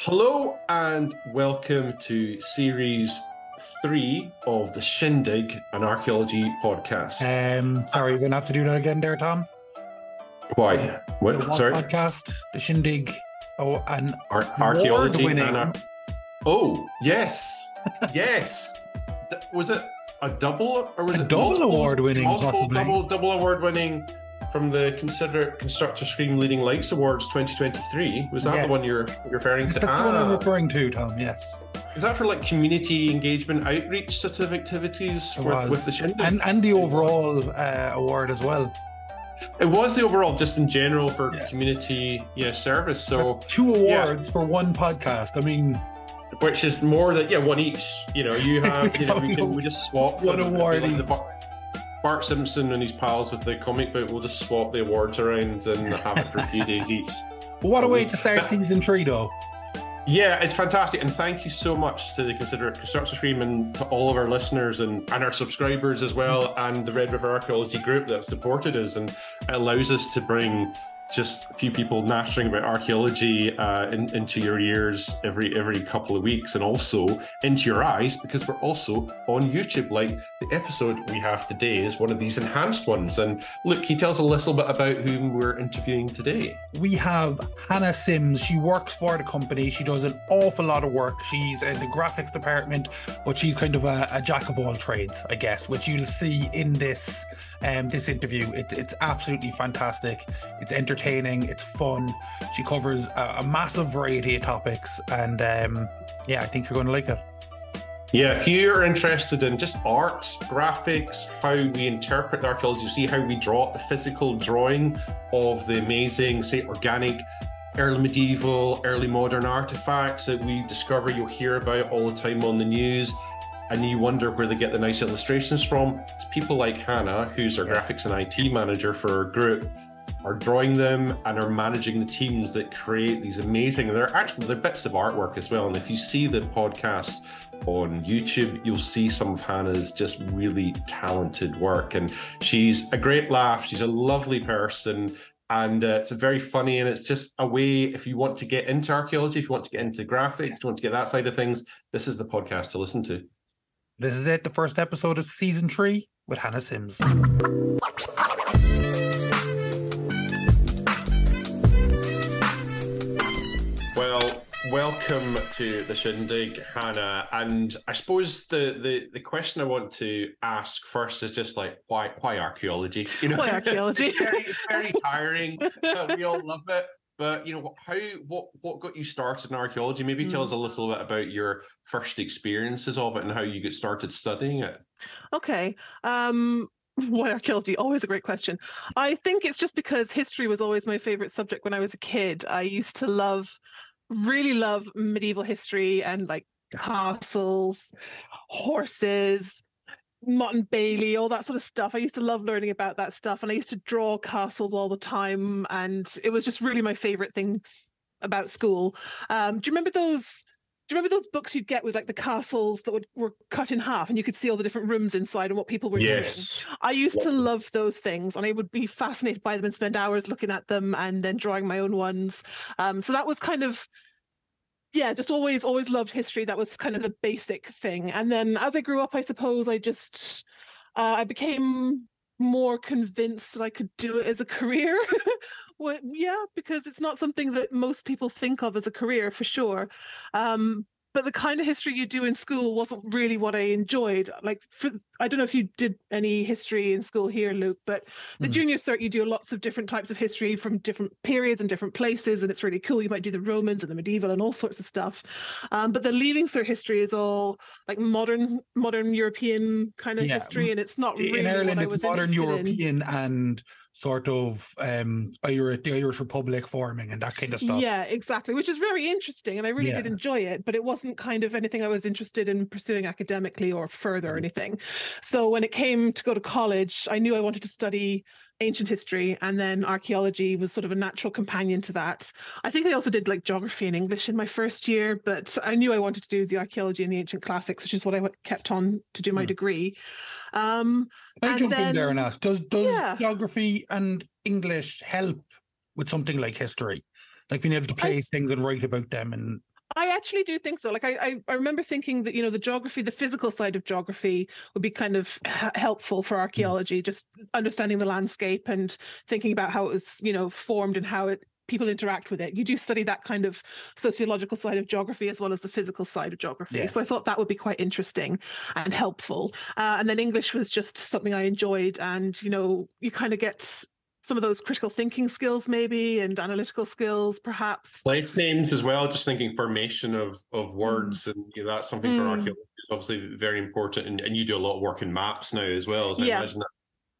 Hello and welcome to Series 3 of the Shindig, an archaeology podcast. Sorry, you're going to have to do that again there, Tom. Why? What? The Sorry? podcast, the Shindig, an archaeology award-winning. Oh, yes. Yes. Was it a double or was A it double multiple, award-winning, possibly. Double award-winning from the Constructor Scream Leading Lights Awards 2023. Was that Yes. the one you're referring to? That's the one I'm referring to, Tom, yes. Is that for like community engagement outreach sort of activities with the Shindig? And the overall award as well. It was the overall, just in general, for community service. So that's 2 awards for one podcast. I mean, which is more than one each. You have we just swap one award. Like Bart Simpson and his pals with the comic book. We'll just swap the awards around and have it for a few days each. What a way to start season 3, though. Yeah, it's fantastic, and thank you so much to the Constructor Scream and to all of our listeners and our subscribers as well, and the Red River Archaeology group that supported us, and it allows us to bring just a few people nattering about archaeology into your ears every couple of weeks, and also into your eyes, because we're also on YouTube. Like the episode we have today is one of these enhanced ones. And look, he tells a little bit about whom we're interviewing today. We have Hannah Sims. She works for the company. She does an awful lot of work. She's in the graphics department, but she's kind of a jack of all trades, I guess, which you'll see in this interview. It's absolutely fantastic. It's entertaining. It's fun. She covers a massive variety of topics, and I think you're going to like it. Yeah, if you're interested in just art, graphics, how we interpret the archaeology, see how we draw the physical drawing of the amazing, say, organic, early medieval, early modern artifacts that we discover, you'll hear about all the time on the news, and you wonder where they get the nice illustrations from. It's people like Hannah, who's our graphics and IT manager for our group, are drawing them and are managing the teams that create these amazing, and they're bits of artwork as well. And if you see the podcast on YouTube, you'll see some of Hannah's just really talented work, and she's a great laugh. She's a lovely person, and it's very funny, and it's just a way, if you want to get into archaeology, if you want to get into graphics, if you want to get that side of things, this is the podcast to listen to. This is it, the first episode of season 3 with Hannah Sims. Well, welcome to the Shindig, Hannah. And I suppose the question I want to ask first is just like, why archaeology? Why archaeology? It's very tiring. We all love it. But what got you started in archaeology? Maybe tell us a little bit about your first experiences of it and how you get started studying it. Okay. Why archaeology? Always a great question. I think it's just because history was always my favorite subject when I was a kid. I used to really love medieval history and like castles, horses, Mott and Bailey, all that sort of stuff. I used to love learning about that stuff, and I used to draw castles all the time, and it was just really my favorite thing about school. Do you remember those books you'd get with like the castles that were cut in half, and you could see all the different rooms inside and what people were doing? I used to love those things, and I would be fascinated by them and spend hours looking at them and then drawing my own ones. So that was kind of, just always loved history. That was kind of the basic thing. And then as I grew up, I suppose I became more convinced that I could do it as a career. Well, because it's not something that most people think of as a career, for sure. But the kind of history you do in school wasn't really what I enjoyed. I don't know if you did any history in school here, Luke, but the junior cert, you do lots of different types of history from different periods and different places, and it's really cool. You might do the Romans and the medieval and all sorts of stuff. But the leaving cert history is all like modern European kind of history, and it's not really in Ireland. what I was it's modern European in. and sort of the Irish Republic forming and that kind of stuff. Yeah, exactly, which is very interesting, and I really did enjoy it, but it wasn't kind of anything I was interested in pursuing academically or further or anything. So when it came to go to college, I knew I wanted to study ancient history, and then archaeology was sort of a natural companion to that. I think I also did like geography and English in my first year, but I knew I wanted to do the archaeology and the ancient classics, which is what I kept on to do my degree. Can I jump in there and ask, does geography and English help with something like history? Like being able to play things and write about them? And I actually do think so. Like I remember thinking that, the geography, the physical side of geography would be kind of helpful for archaeology, just understanding the landscape and thinking about how it was, formed and how people interact with it. You do study that kind of sociological side of geography as well as the physical side of geography. Yeah. So I thought that would be quite interesting and helpful. And then English was just something I enjoyed. And, you kind of get some of those critical thinking skills maybe and analytical skills perhaps. Place names as well, just thinking formation of words, and that's something for archaeology is obviously very important. And you do a lot of work in maps now as well, so I imagine that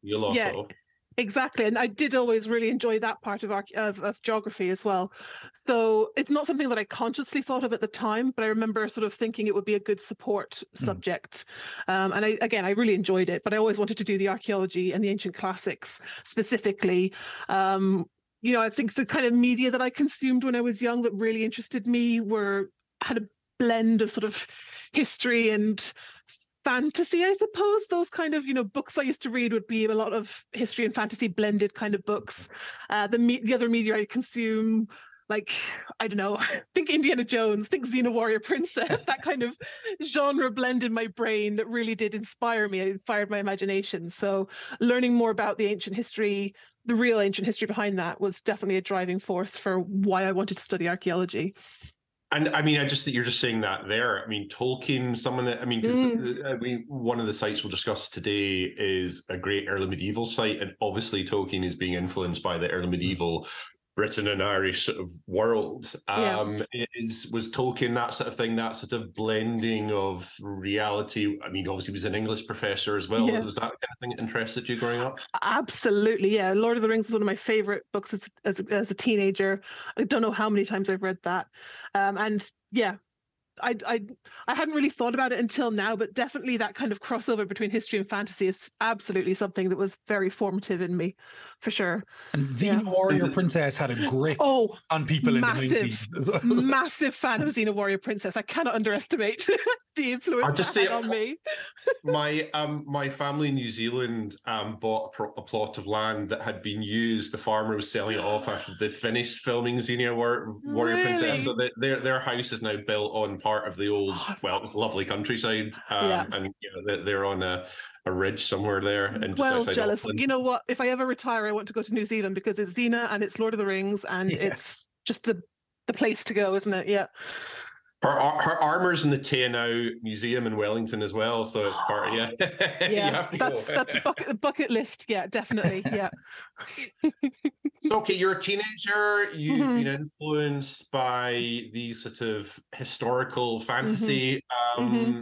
you a lot of. Exactly, and I did always really enjoy that part of geography as well. So it's not something that I consciously thought of at the time, but I remember sort of thinking it would be a good support subject. And I really enjoyed it, but I always wanted to do the archaeology and the ancient classics specifically. I think the kind of media that I consumed when I was young that really interested me had a blend of sort of history and fantasy, I suppose. Those kind of, books I used to read would be a lot of history and fantasy blended kind of books. The other media I consume, like, I don't know, think Indiana Jones, think Xena Warrior Princess, that kind of genre blend in my brain that really did inspire me. It fired my imagination. So learning more about the ancient history, the real ancient history behind that, was definitely a driving force for why I wanted to study archaeology. And I mean, you're just saying that there. I mean, Tolkien, someone that, because one of the sites we'll discuss today is a great early medieval site. And obviously Tolkien is being influenced by the early medieval Britain and Irish sort of world. Was Tolkien that sort of thing, that sort of blending of reality? I mean, obviously he was an English professor as well. Was that the kind of thing that interested you growing up? Absolutely, yeah. Lord of the Rings was one of my favorite books as a teenager. I don't know how many times I've read that. And yeah, I hadn't really thought about it until now, but definitely that kind of crossover between history and fantasy is absolutely something that was very formative in me, for sure. And Xena Warrior Princess had a grip on people in the 90s. Massive fan of Xena Warrior Princess. I cannot underestimate the influence that had on me. My family in New Zealand bought a plot of land that had been used. The farmer was selling it off after they finished filming Xena Warrior Princess. So their house is now built on part of the old, well, it was lovely countryside, and they're on a ridge somewhere there. And just jealous. Auckland. You know what? If I ever retire, I want to go to New Zealand because it's Xena and it's Lord of the Rings, and it's just the place to go, isn't it? Yeah. Her armor's in the T&O Museum in Wellington as well, so it's part of you have to go. That's bucket list. Yeah, definitely. Yeah. So, okay, you're a teenager. You've been influenced by these sort of historical fantasy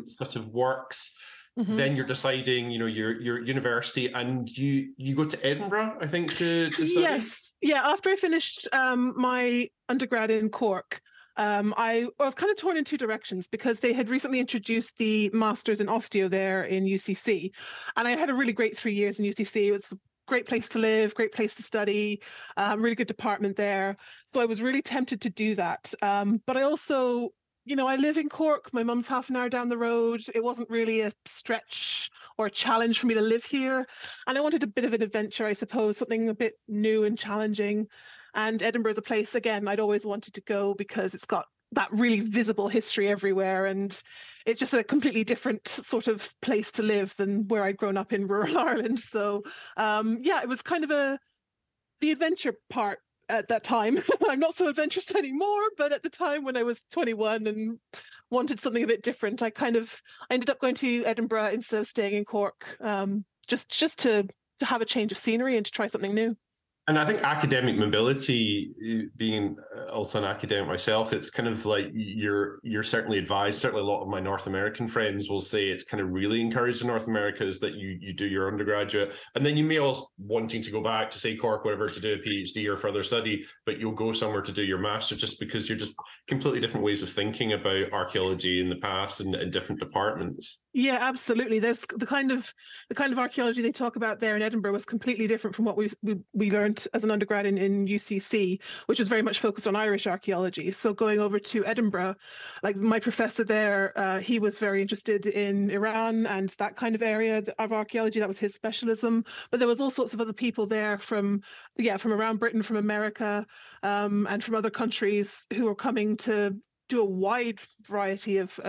sort of works. Then you're deciding, your university, and you go to Edinburgh, I think, to study. Yes. Yeah. After I finished my undergrad in Cork, I was kind of torn in two directions because they had recently introduced the Masters in Osteo there in UCC. And I had a really great 3 years in UCC. It was a great place to live, great place to study, really good department there. So I was really tempted to do that. But I also, I live in Cork. My mum's half an hour down the road. It wasn't really a stretch or a challenge for me to live here. And I wanted a bit of an adventure, I suppose, something a bit new and challenging. And Edinburgh is a place, again, I'd always wanted to go because it's got that really visible history everywhere. And it's just a completely different sort of place to live than where I'd grown up in rural Ireland. So, it was kind of the adventure part at that time. I'm not so adventurous anymore, but at the time when I was 21 and wanted something a bit different, I ended up going to Edinburgh instead of staying in Cork, just to have a change of scenery and to try something new. And I think academic mobility, being also an academic myself, it's kind of like you're certainly advised. Certainly, a lot of my North American friends will say it's kind of really encouraged in North America is that you do your undergraduate, and then you may also wanting to go back to say Cork, whatever, to do a PhD or further study, but you'll go somewhere to do your master just because you're just completely different ways of thinking about archaeology in the past and different departments. Yeah, absolutely. There's the kind of archaeology they talk about there in Edinburgh was completely different from what we learned as an undergrad in UCC, which was very much focused on Irish archaeology. So going over to Edinburgh, like my professor there, he was very interested in Iran and that kind of area of archaeology. That was his specialism. But there was all sorts of other people there from around Britain, from America, and from other countries who were coming to do a wide variety of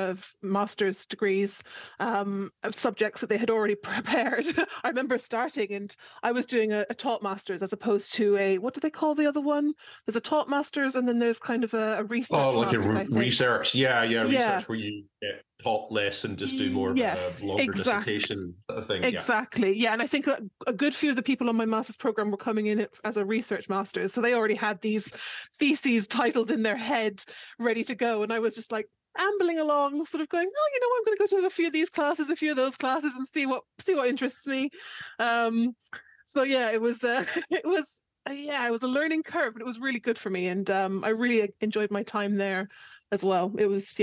master's degrees, of subjects that they had already prepared. I remember starting and I was doing a taught master's as opposed to a, what do they call the other one? There's a taught master's and then there's kind of a research like master's, I think. research. Yeah, Yeah. research where you get taught less and just do more of a longer dissertation sort of thing. Exactly. Yeah. And I think a good few of the people on my master's program were coming in as a research master's. So they already had these theses titles in their head ready to go. And I was just like ambling along, sort of going, oh, you know, I'm going to go to a few of these classes, a few of those classes and see what interests me. So yeah, it was it was a learning curve, but it was really good for me. And I really enjoyed my time there as well. It was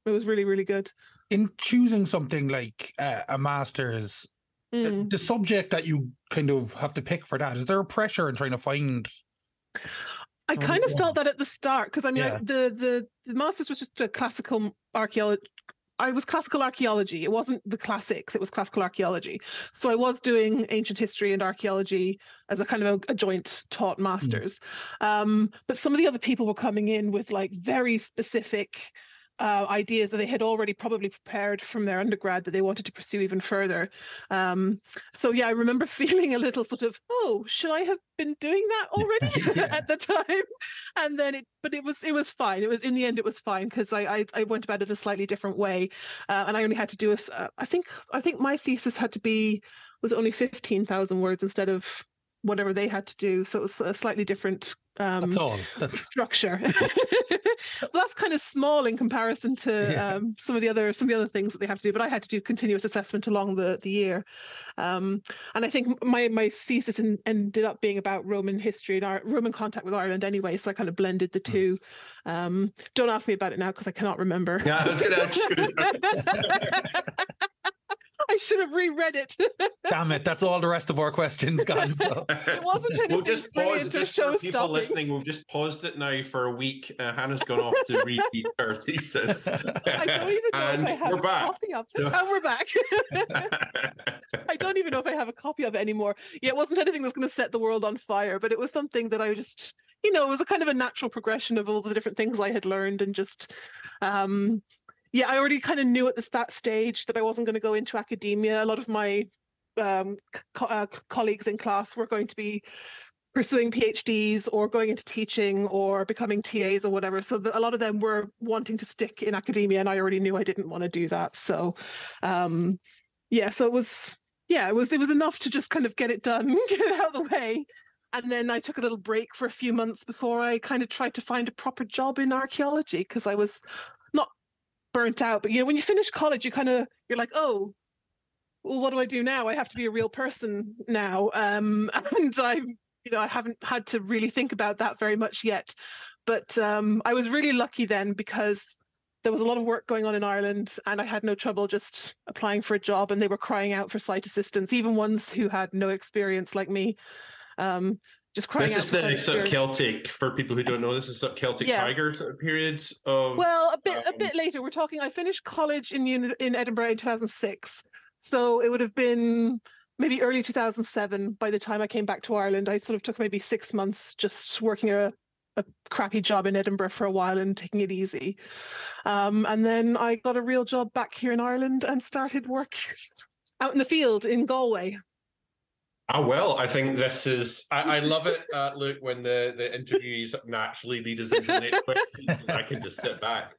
really, really good. In choosing something like a master's, the subject that you kind of have to pick for that, is there a pressure in trying to find? I kind of felt that at the start, because I mean, the master's was just a classical archaeology. I was classical archaeology. It wasn't the classics, it was classical archaeology. So I was doing ancient history and archaeology as a kind of a joint taught master's. But some of the other people were coming in with like very specific ideas that they had already probably prepared from their undergrad that they wanted to pursue even further. So yeah, I remember feeling a little sort of, oh, should I have been doing that already at the time? And then it was fine. It was, in the end, it was fine because I went about it a slightly different way, and I only had to do I think my thesis was only 15,000 words instead of whatever they had to do. So it was a slightly different that's structure. Well, that's kind of small in comparison to some of the other things that they have to do. But I had to do continuous assessment along the year, and I think my thesis ended up being about Roman history and Roman contact with Ireland anyway. So I kind of blended the two. Don't ask me about it now because I cannot remember. Yeah, I was gonna. I should have reread it. Damn it! That's all the rest of our questions gone. So. It wasn't anything. We'll just pause. Just for people listening, we've just paused it now for a week. Hannah's gone off to read her thesis. I don't even know if I have a copy of it. And we're back. I don't even know if I have a copy of it anymore. Yeah, it wasn't anything that was going to set the world on fire, but it was something that I just, it was a kind of a natural progression of all the different things I had learned and just. Yeah, I already kind of knew at that stage that I wasn't going to go into academia. A lot of my colleagues in class were going to be pursuing PhDs or going into teaching or becoming TAs or whatever. So a lot of them were wanting to stick in academia, and I already knew I didn't want to do that. So, so it was enough to just kind of get it done, get it out of the way. And then I took a little break for a few months before I kind of tried to find a proper job in archaeology because I was not burnt out, but when you finish college, you're like, oh, well, what do I do now? I have to be a real person now, and I haven't had to really think about that very much yet. But I was really lucky then because there was a lot of work going on in Ireland, and I had no trouble just applying for a job, and they were crying out for site assistants, even ones who had no experience like me. This is the sort of Celtic, for people who don't know, this is sort of Celtic Tiger sort of period of... Well, a bit later. We're talking, I finished college in Edinburgh in 2006. So it would have been maybe early 2007 by the time I came back to Ireland. I sort of took maybe 6 months just working a crappy job in Edinburgh for a while and taking it easy. And then I got a real job back here in Ireland and started work out in the field in Galway. Oh, well, I think this is... I love it, Luke, when the interviews naturally lead us into the next question. I can just sit back.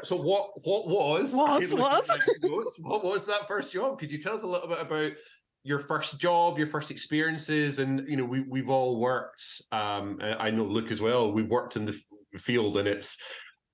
So what was that first job? Could you tell us a little bit about your first job, your first experiences? And, we've all worked, I know Luke as well, we've worked in the field, and it's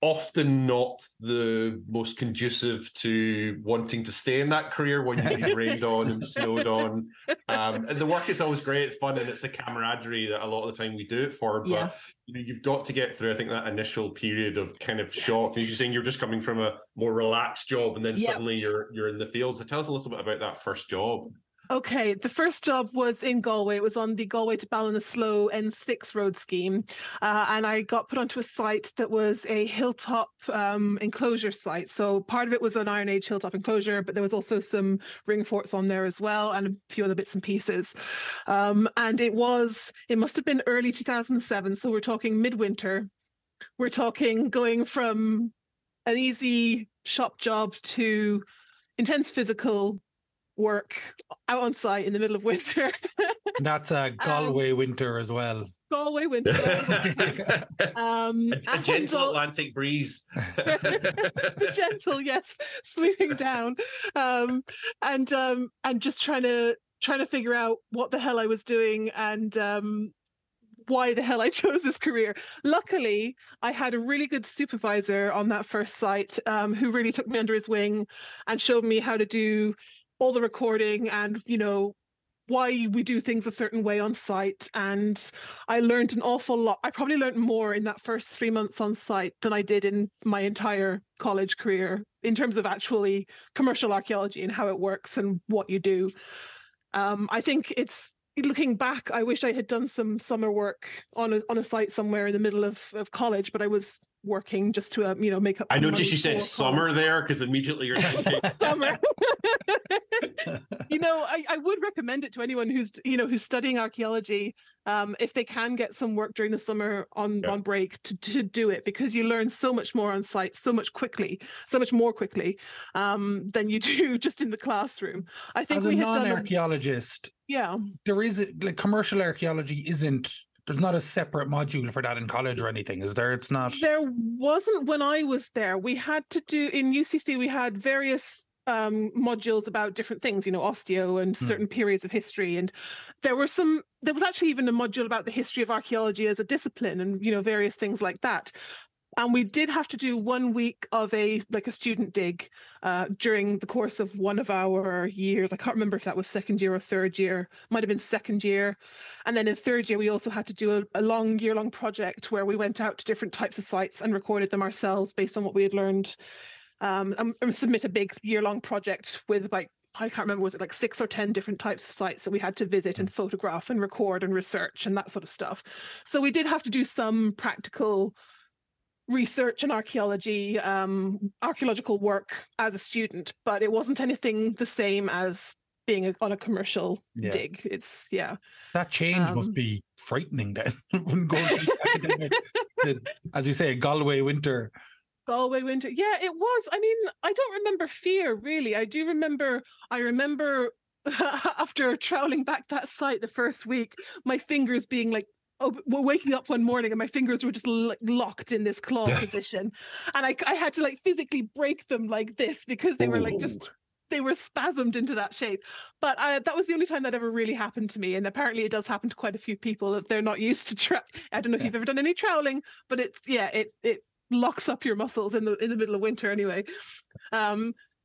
often not the most conducive to wanting to stay in that career when you've been rained on and snowed on. And the work is always great, it's fun, and it's the camaraderie that a lot of the time we do it for. But you've got to get through, I think, that initial period of kind of shock. As you're saying, you're just coming from a more relaxed job, and then suddenly you're in the field. So tell us a little bit about that first job. Okay, the first job was in Galway. It was on the Galway to Ballinasloe N6 road scheme. And I got put onto a site that was a hilltop enclosure site. So part of it was an Iron Age hilltop enclosure, but there was also some ring forts on there as well, and a few other bits and pieces. And it must have been early 2007. So we're talking midwinter. We're talking going from an easy shop job to intense physical work out on site in the middle of winter. That's a Galway winter as well. Galway winter. A gentle Atlantic breeze. Gentle, yes, sweeping down. And just trying to figure out what the hell I was doing and why the hell I chose this career. Luckily, I had a really good supervisor on that first site who really took me under his wing and showed me how to do all the recording and, why we do things a certain way on site. And I learned an awful lot. I probably learned more in that first 3 months on site than I did in my entire college career in terms of actually commercial archaeology and how it works and what you do. I think looking back, I wish I had done some summer work on a site somewhere in the middle of college, but I was working just to make up. I noticed you said summer there because immediately you're thinking summer. I would recommend it to anyone who's studying archaeology, if they can get some work during the summer on break to do it, because you learn so much more on site so much more quickly than you do just in the classroom. I think as a non-archaeologist, there is commercial archaeology there's not a separate module for that in college or anything, is there? It's not. There wasn't when I was there. We had to do in UCC. We had various modules about different things, osteo and certain periods of history. And there was actually even a module about the history of archaeology as a discipline and, various things like that. And we did have to do 1 week of a student dig during the course of one of our years. I can't remember if that was second year or third year. Might have been second year. And then in third year, we also had to do a year-long project where we went out to different types of sites and recorded them ourselves based on what we had learned. And submit a big year-long project with I can't remember, was it 6 or 10 different types of sites that we had to visit and photograph and record and research and that sort of stuff. So we did have to do some practical research and archaeology, archaeological work as a student, but it wasn't anything the same as being on a commercial dig. It's that change must be frightening then. When going to the academic, as you say, Galway winter. Galway winter. Yeah, it was. I mean, I don't remember fear really. I remember after troweling back that site the first week, my fingers being we're waking up one morning and my fingers were just locked in this claw position, and I had to physically break them like this because they were they were spasmed into that shape. But that was the only time that ever really happened to me, and apparently it does happen to quite a few people that they're not used to I don't know if you've ever done any troweling, but it locks up your muscles in the middle of winter anyway.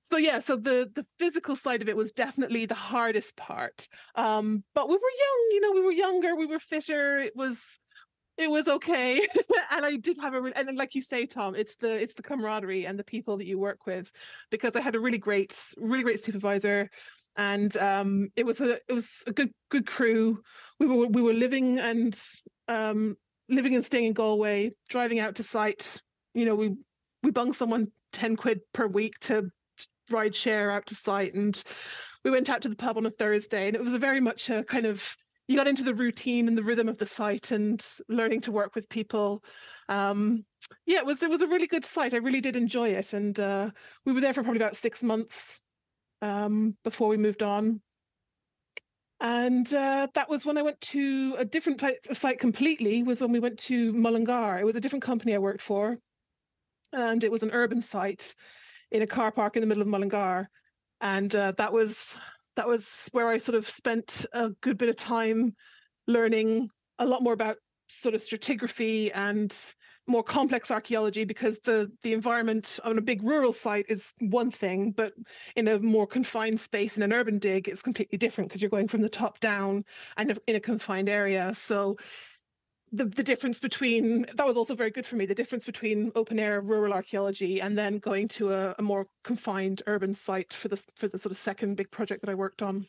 So the physical side of it was definitely the hardest part. But we were young, we were younger, we were fitter. It was okay. And I did have and then, like you say, Tom, it's the camaraderie and the people that you work with, because I had a really great supervisor, and it was a good crew. We were living and staying in Galway, driving out to site. We bunged someone 10 quid per week to ride share out to site, and we went out to the pub on a Thursday, and it was very much a kind of, you got into the routine and the rhythm of the site and learning to work with people. It was a really good site. I really did enjoy it, and we were there for probably about 6 months before we moved on. And that was when I went to a different type of site completely, was when we went to Mullingar. It was a different company I worked for, and it was an urban site in a car park in the middle of Mullingar. And that was where I sort of spent a good bit of time learning a lot more about sort of stratigraphy and more complex archaeology, because the environment on a big rural site is one thing, but in a more confined space in an urban dig, it's completely different because you're going from the top down and in a confined area. So the difference between, that was also very good for me, the difference between open air rural archaeology and then going to a more confined urban site for the sort of second big project that I worked on.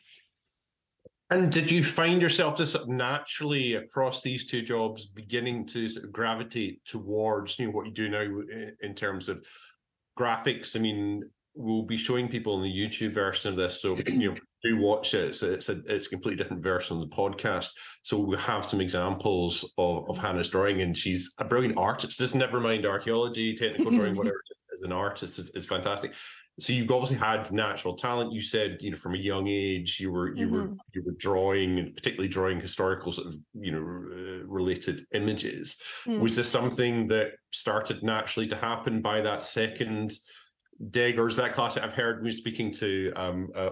And did you find yourself just naturally across these two jobs beginning to sort of gravitate towards what you do now in terms of graphics? I mean, we'll be showing people in the YouTube version of this, so do watch it. It's a completely different version of the podcast. So we have some examples of Hannah's drawing, and she's a brilliant artist. Just never mind archaeology, technical drawing, whatever. Just as an artist, it's fantastic. So you've obviously had natural talent. You said, from a young age, you were drawing, and particularly drawing historical sort of, related images. Was this something that started naturally to happen by that second dig, or is that classic? I've heard me speaking to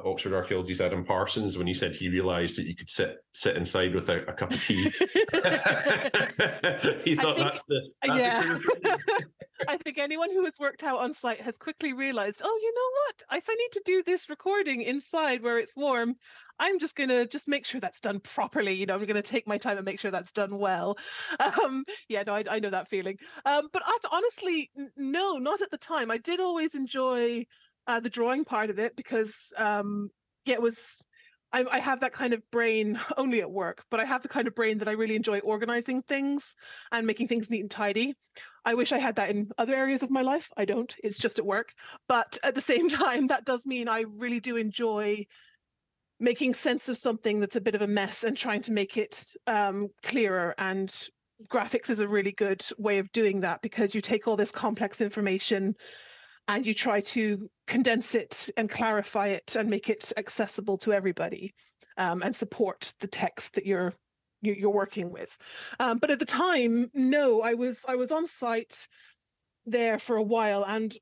Oxford Archaeology's Adam Parsons when he said he realised that you could sit inside with a cup of tea. He thought that's the I think anyone who has worked out on site has quickly realised, oh, you know what? If I need to do this recording inside where it's warm, I'm just going to make sure that's done properly. I'm going to take my time and make sure that's done well. I know that feeling. But honestly, no, not at the time. I did always enjoy the drawing part of it because, it was... I have that kind of brain only at work, but I have the kind of brain that I really enjoy organizing things and making things neat and tidy. I wish I had that in other areas of my life. I don't. It's just at work. But at the same time, that does mean I really do enjoy making sense of something that's a bit of a mess and trying to make it clearer. And graphics is a really good way of doing that because you take all this complex information and you try to condense it and clarify it and make it accessible to everybody, and support the text that you're working with. But at the time, no, I was on site there for a while, and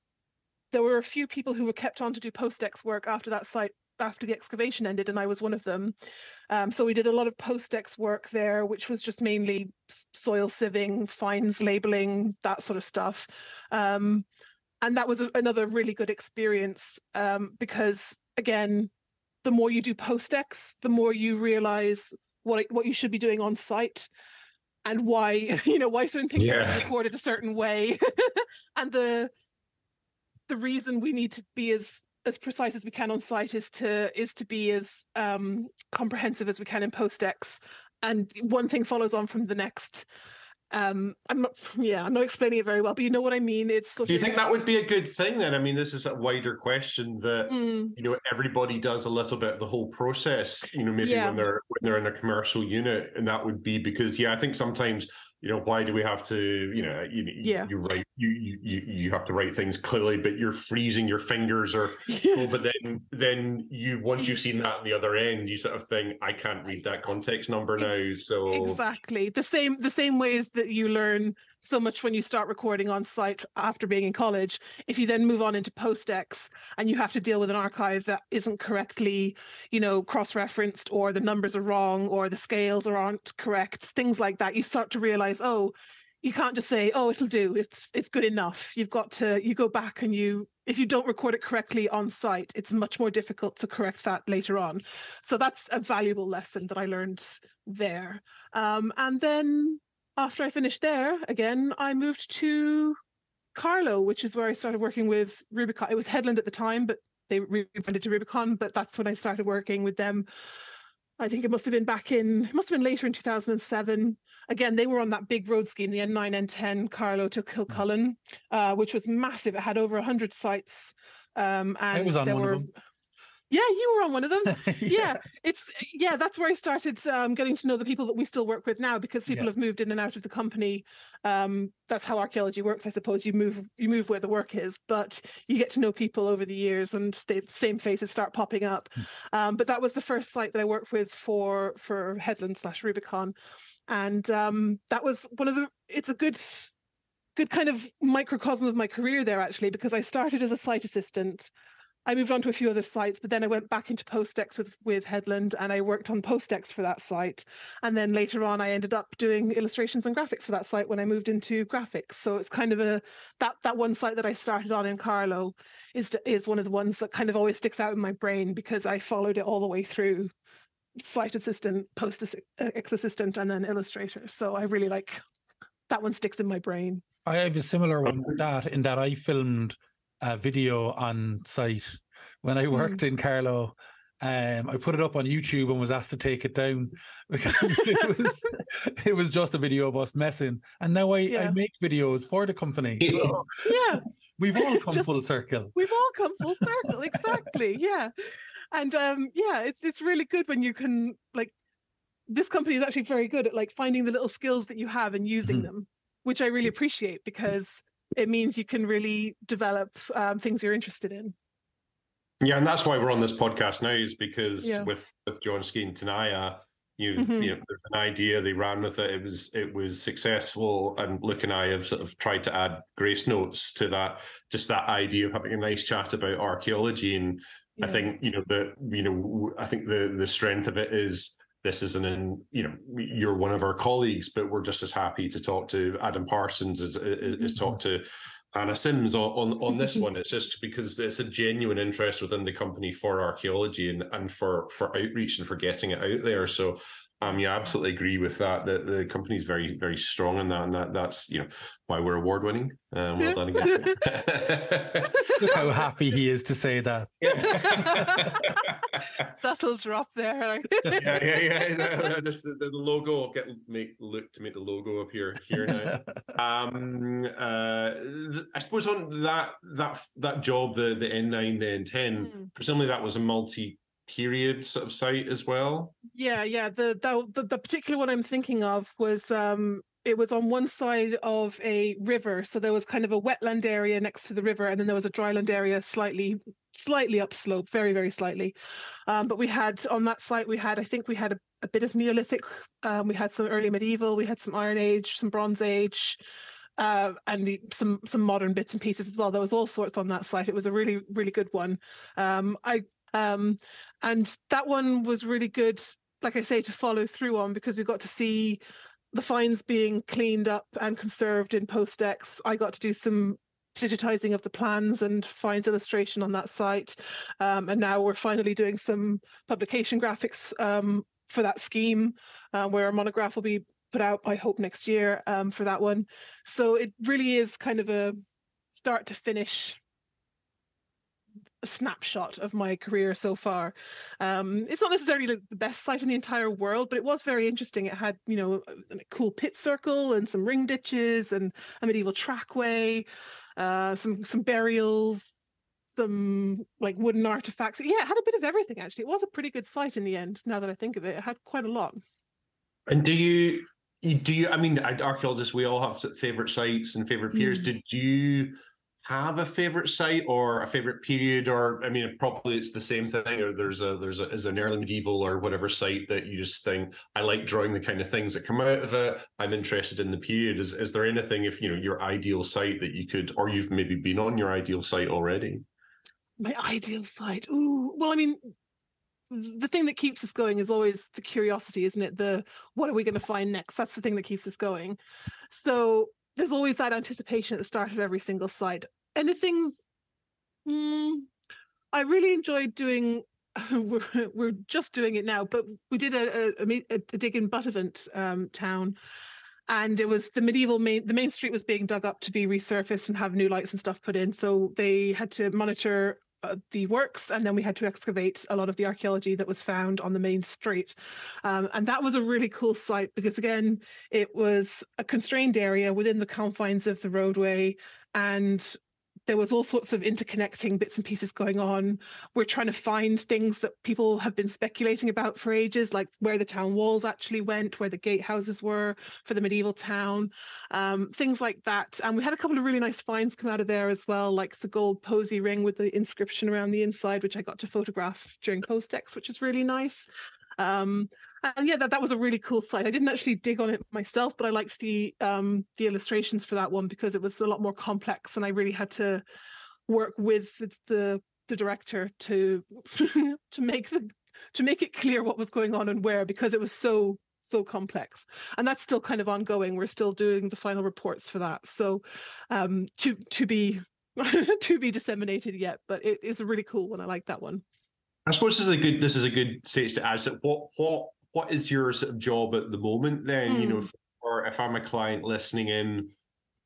there were a few people who were kept on to do post-ex work after that site, after the excavation ended, and I was one of them. So we did a lot of post-ex work there, which was just mainly soil sieving, fines labeling, that sort of stuff. And that was another really good experience because, again, the more you do post-ex, the more you realize what you should be doing on site and why certain things are recorded a certain way. And the reason we need to be as precise as we can on site is to be as comprehensive as we can in post-ex. And one thing follows on from the next. I'm not explaining it very well, but you know what I mean. It's sort Do you think that would be a good thing then? I mean, this is a wider question that everybody does a little bit of the whole process, maybe when they're in a commercial unit, and that would be because I think sometimes why do we have to you write you have to write things clearly, but you're freezing your fingers but then once you've seen that on the other end, you sort of think, I can't read that context number now. So exactly the same ways that you learn so much when you start recording on site after being in college. If you then move on into post-ex and you have to deal with an archive that isn't correctly cross-referenced, or the numbers are wrong, or the scales aren't correct, things like that, you start to realize, oh, you can't just say, oh, it'll do, it's good enough. You go back, and if you don't record it correctly on site, it's much more difficult to correct that later on. So that's a valuable lesson that I learned there. And then after I finished there, again, I moved to Carlow, which is where I started working with Rubicon. It was Headland at the time, but they rebranded to Rubicon, but that's when I started working with them. I think it must have been later in 2007. Again, they were on that big road scheme, the N9, N10, Carlow to Kilcullen, which was massive. It had over 100 sites. And I was on one of them. Yeah, you were on one of them. That's where I started getting to know the people that we still work with now, because people have moved in and out of the company. That's how archaeology works, I suppose. You move where the work is, but you get to know people over the years, and the same faces start popping up. But that was the first site that I worked with for Headland/Rubicon, and that was it's a good kind of microcosm of my career there, actually, because I started as a site assistant. I moved on to a few other sites, but then I went back into post-ex with Headland, and I worked on post-ex for that site. And then later on, I ended up doing illustrations and graphics for that site when I moved into graphics. So it's kind of that one site that I started on in Carlow is one of the ones that kind of always sticks out in my brain, because I followed it all the way through site assistant, post-ex assistant, and then illustrator. So I really like that one, sticks in my brain. I have a similar one with that, in that I filmed a video on site when I worked in Carlow. I put it up on YouTube and was asked to take it down because it was just a video of us messing. And now I make videos for the company. So we've all come full circle. We've all come full circle, exactly. Yeah. And yeah, it's really good when you can, like, this company is actually very good at like finding the little skills that you have and using them, which I really appreciate, because it means you can really develop things you're interested in. Yeah, and that's why we're on this podcast now, is because with John Ski and Tanaya, you know, there's an idea, they ran with it. It was successful, and Luke and I have sort of tried to add grace notes to that, just that idea of having a nice chat about archaeology. And I think I think the strength of it is, this isn't you're one of our colleagues, but we're just as happy to talk to Adam Parsons as talk to Anna Sims on this one. It's just because it's a genuine interest within the company for archaeology and for outreach and for getting it out there. So yeah, I absolutely agree with that. The company is very, very strong in that, and that's why we're award winning. Well done again. Look how happy he is to say that. Subtle drop there. yeah. Just the logo. Make the logo appear here now. I suppose on that job, the N9, the N10, presumably that was a multi-period sort of site as well. Yeah. The particular one I'm thinking of was it was on one side of a river, so there was kind of a wetland area next to the river, and then there was a dryland area slightly upslope, very, very slightly. But we had on that site, I think we had a bit of Neolithic, we had some early medieval, we had some Iron Age, some Bronze Age, and some modern bits and pieces as well. There was all sorts on that site. It was a really, really good one. And that one was really good, like I say, to follow through on, because we got to see the finds being cleaned up and conserved in post-ex. I got to do some digitizing of the plans and finds illustration on that site. And now we're finally doing some publication graphics for that scheme, where a monograph will be put out, I hope, next year for that one. So it really is kind of a start to finish a snapshot of my career so far. It's not necessarily the best site in the entire world, but it was very interesting. It had, a cool pit circle and some ring ditches and a medieval trackway, some burials, some like wooden artifacts. Yeah, it had a bit of everything, actually. It was a pretty good site in the end, now that I think of it. It had quite a lot. And do you, I mean, archaeologists, we all have favorite sites and favorite periods. Did you have a favorite site or a favorite period? Or, I mean, probably it's the same thing, or there's an early medieval or whatever site that you just think, I like drawing the kind of things that come out of it, I'm interested in the period. Is there anything, if your ideal site that you could, or you've maybe been on your ideal site already? My ideal site? Ooh, well, I mean, the thing that keeps us going is always the curiosity, isn't it? What are we going to find next? That's the thing that keeps us going. So there's always that anticipation at the start of every single site. Anything I really enjoyed doing, we're just doing it now, but we did a dig in Buttevant town, and it was the main street was being dug up to be resurfaced and have new lights and stuff put in. So they had to monitor the works, and then we had to excavate a lot of the archaeology that was found on the main street. And that was a really cool site, because again, it was a constrained area within the confines of the roadway, and there was all sorts of interconnecting bits and pieces going on. We're trying to find things that people have been speculating about for ages, like where the town walls actually went, where the gatehouses were for the medieval town, things like that. And we had a couple of really nice finds come out of there as well, like the gold posy ring with the inscription around the inside, which I got to photograph during post-ex, which is really nice. And yeah, that was a really cool site. I didn't actually dig on it myself, but I liked the illustrations for that one, because it was a lot more complex, and I really had to work with the director to to make it clear what was going on and where, because it was so complex. And that's still kind of ongoing. We're still doing the final reports for that, so to be to be disseminated yet, but it is a really cool one. I like that one. I suppose this is a good stage to ask it. What is your sort of job at the moment then? Or if I'm a client listening in,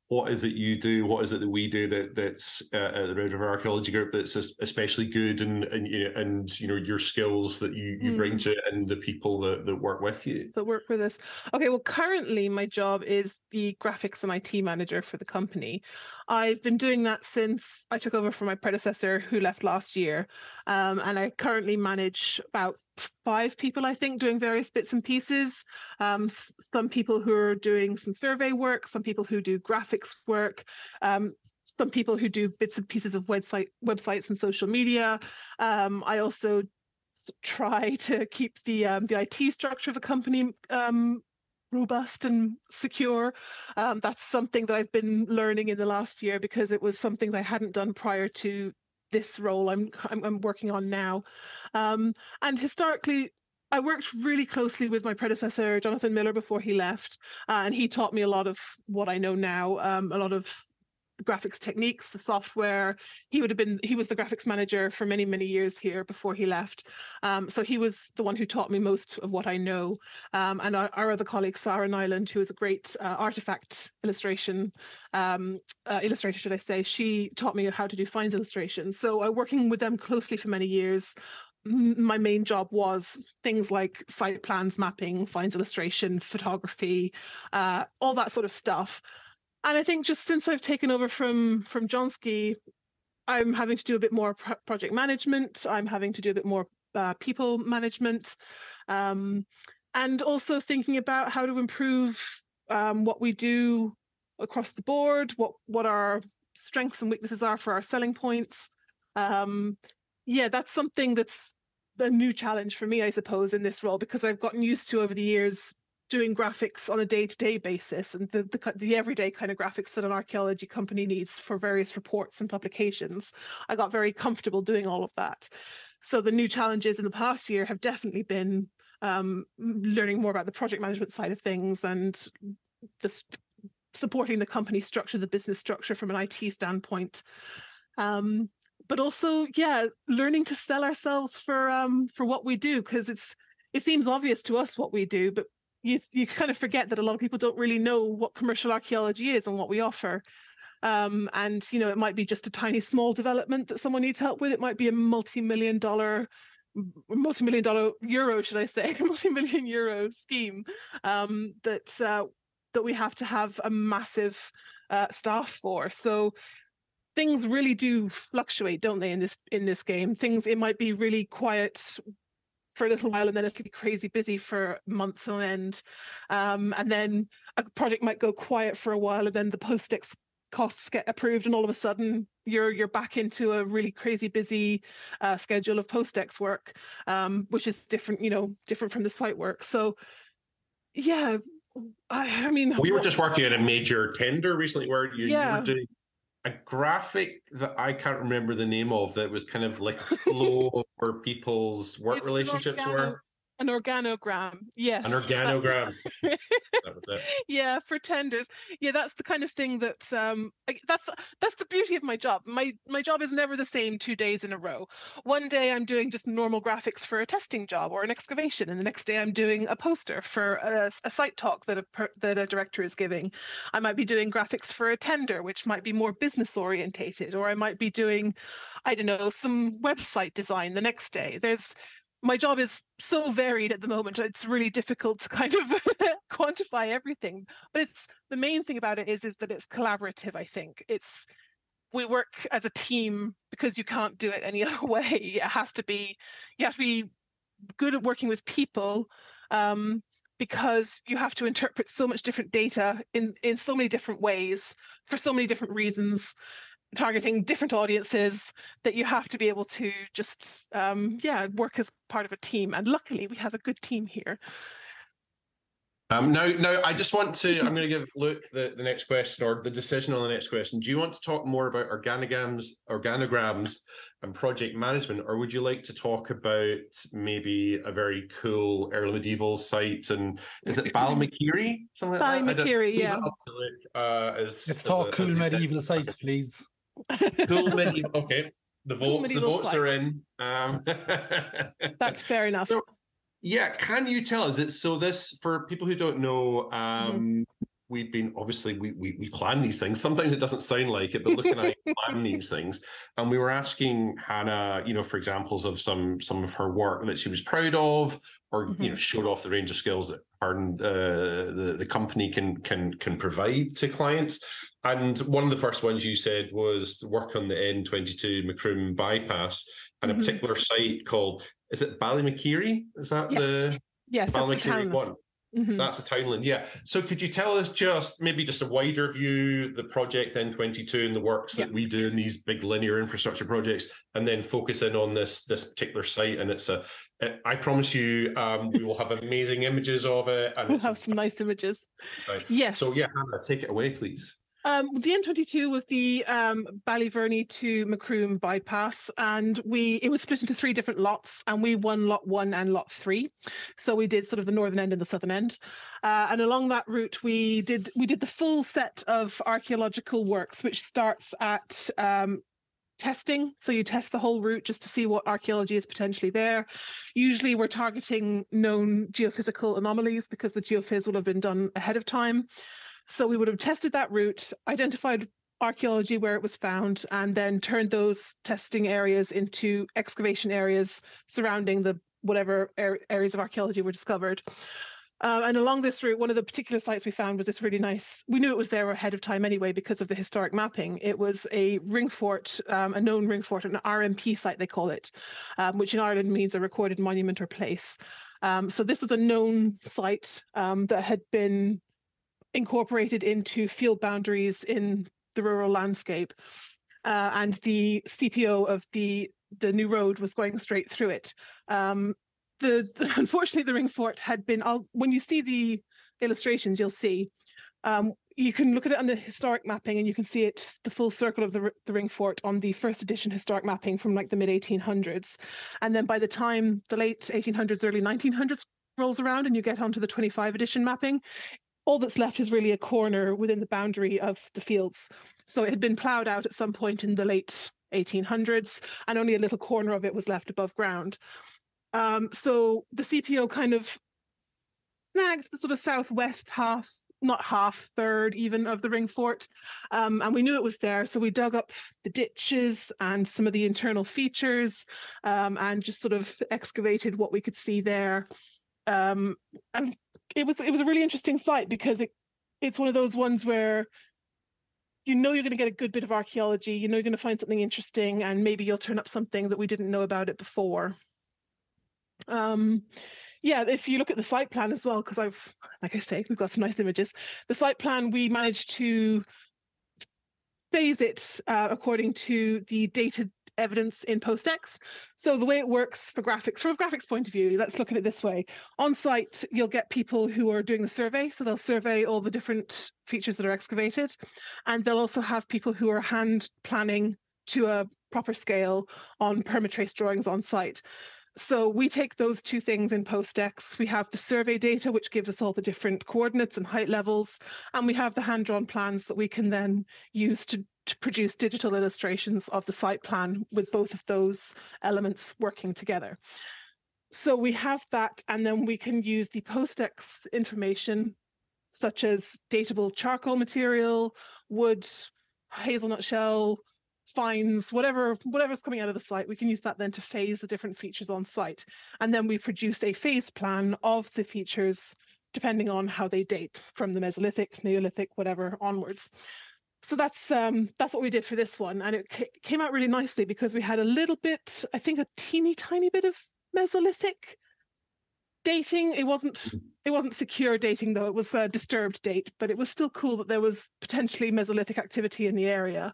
what is it you do? What is it that we do that's at the Red River Archaeology Group that's especially good, and your skills that you bring to it, and the people that work with you? That work with us. Okay, well, currently my job is the graphics and IT manager for the company. I've been doing that since I took over from my predecessor who left last year. And I currently manage about 5 people, I think, doing various bits and pieces. Some people who are doing some survey work, some people who do graphics work, some people who do bits and pieces of websites and social media. I also try to keep the IT structure of the company robust and secure. That's something that I've been learning in the last year, because it was something that I hadn't done prior to this role I'm working on now. And historically, I worked really closely with my predecessor, Jonathan Miller, before he left, and he taught me a lot of what I know now, a lot of graphics techniques, the software. He was the graphics manager for many, many years here before he left. So he was the one who taught me most of what I know. And our other colleague, Sarah Nyland, who is a great artifact illustrator, should I say, she taught me how to do finds illustrations. So working with them closely for many years, my main job was things like site plans, mapping, finds illustration, photography, all that sort of stuff. And I think just since I've taken over from Johnsky, I'm having to do a bit more project management. I'm having to do a bit more people management, and also thinking about how to improve what we do across the board, what our strengths and weaknesses are for our selling points. Yeah, that's something that's a new challenge for me, I suppose, in this role, because I've gotten used to over the years doing graphics on a day-to-day basis, and the everyday kind of graphics that an archaeology company needs for various reports and publications. I got very comfortable doing all of that. So the new challenges in the past year have definitely been learning more about the project management side of things, and supporting the company structure, the business structure from an IT standpoint. But also, yeah, learning to sell ourselves for what we do, because it seems obvious to us what we do, but you kind of forget that a lot of people don't really know what commercial archaeology is and what we offer. And it might be just a tiny small development that someone needs help with. It might be a multi-million euro, should I say, multi-million euro scheme that we have to have a massive staff for. So things really do fluctuate, don't they, in this game? It might be really quiet for a little while, and then it'll be crazy busy for months on end. And then a project might go quiet for a while, and then the post-ex costs get approved, and all of a sudden you're back into a really crazy busy schedule of post-ex work, which is different from the site work. So yeah, I mean, we were just working on a major tender recently where you were doing a graphic that I can't remember the name of, that was kind of like a flow of where people's work relationships were. An organogram, yes. An organogram. That was it. Yeah, for tenders. Yeah, that's the kind of thing that that's the beauty of my job. My job is never the same 2 days in a row. One day I'm doing just normal graphics for a testing job or an excavation, and the next day I'm doing a poster for a site talk that a director is giving. I might be doing graphics for a tender, which might be more business orientated, or I might be doing, I don't know, some website design the next day. My job is so varied at the moment, it's really difficult to kind of quantify everything. But the main thing about it is that it's collaborative, I think. We work as a team because you can't do it any other way. You have to be good at working with people, because you have to interpret so much different data in so many different ways for so many different reasons, targeting different audiences, that you have to be able to just work as part of a team. And luckily we have a good team here. Now I just want to, I'm going to give Luke the next question, or the decision on the next question. Do you want to talk more about organograms and project management, or would you like to talk about maybe a very cool early medieval site? And is it Balmacary? Something like that? Balmacary, yeah. Up to Luke, let's talk cool medieval sites, please. Cool medieval. Okay, the votes are in. That's fair enough. So, yeah, can you tell us? So this, for people who don't know, we've been, obviously we plan these things. Sometimes it doesn't sound like it, but Luke and I plan these things. And we were asking Hannah, for examples of some of her work that she was proud of, or showed off the range of skills that her and the company can provide to clients. And one of the first ones you said was the work on the N22 Macroom bypass, and a particular site called, is it Ballymakeary? Is that yes, Ballymakeary one? That's the townland, yeah. So could you tell us just a wider view, the project N22 and the works that we do in these big linear infrastructure projects, and then focus in on this particular site? And I promise you, we will have amazing images of it. And we'll have some nice images. Right. Yes. So yeah, Hannah, take it away, please. The N22 was the Ballyverney to Macroom bypass, and it was split into 3 different lots, and we won lot 1 and lot 3. So we did sort of the northern end and the southern end, and along that route we did the full set of archaeological works, which starts at testing. So you test the whole route just to see what archaeology is potentially there. Usually we're targeting known geophysical anomalies because the geophys will have been done ahead of time. So we would have tested that route, identified archaeology where it was found, and then turned those testing areas into excavation areas surrounding the whatever areas of archaeology were discovered. And along this route, one of the particular sites we found was this really nice, we knew it was there ahead of time anyway because of the historic mapping. It was a ring fort, a known ring fort, an RMP site they call it, which in Ireland means a recorded monument or place. So this was a known site that had been incorporated into field boundaries in the rural landscape, and the CPO of the new road was going straight through it. Unfortunately, the ring fort had been. When you see the illustrations, you'll see. You can look at it on the historic mapping, and you can see it, the full circle of the ring fort on the first edition historic mapping from like the mid 1800s, and then by the time the late 1800s, early 1900s rolls around, and you get onto the 25 edition mapping, all that's left is really a corner within the boundary of the fields. So it had been ploughed out at some point in the late 1800s, and only a little corner of it was left above ground. So the CPO kind of snagged the sort of southwest half, not half, third even of the ring fort, and we knew it was there. So we dug up the ditches and some of the internal features, and just sort of excavated what we could see there. And it was a really interesting site because it's one of those ones where you're going to get a good bit of archaeology, you're going to find something interesting, and maybe you'll turn up something that we didn't know about it before. If you look at the site plan as well, because like I say, we've got some nice images. The site plan, we managed to phase it according to the dated evidence in PostX. So the way it works for graphics, from a graphics point of view, let's look at it this way. On site, you'll get people who are doing the survey. So they'll survey all the different features that are excavated. And they'll also have people who are hand planning to a proper scale on permatrace drawings on site. So we take those 2 things in PostX. We have the survey data, which gives us all the different coordinates and height levels. And we have the hand-drawn plans that we can then use to produce digital illustrations of the site plan with both of those elements working together. So we have that, and then we can use the PostX information, such as datable charcoal material, wood, hazelnut shell, fines, whatever's coming out of the site. We can use that then to phase the different features on site. And then we produce a phase plan of the features depending on how they date from the Mesolithic, Neolithic, whatever onwards. So that's what we did for this one. And it came out really nicely because we had a little bit, I think a teeny tiny bit of Mesolithic dating. It wasn't secure dating though, it was a disturbed date, but it was still cool that there was potentially Mesolithic activity in the area.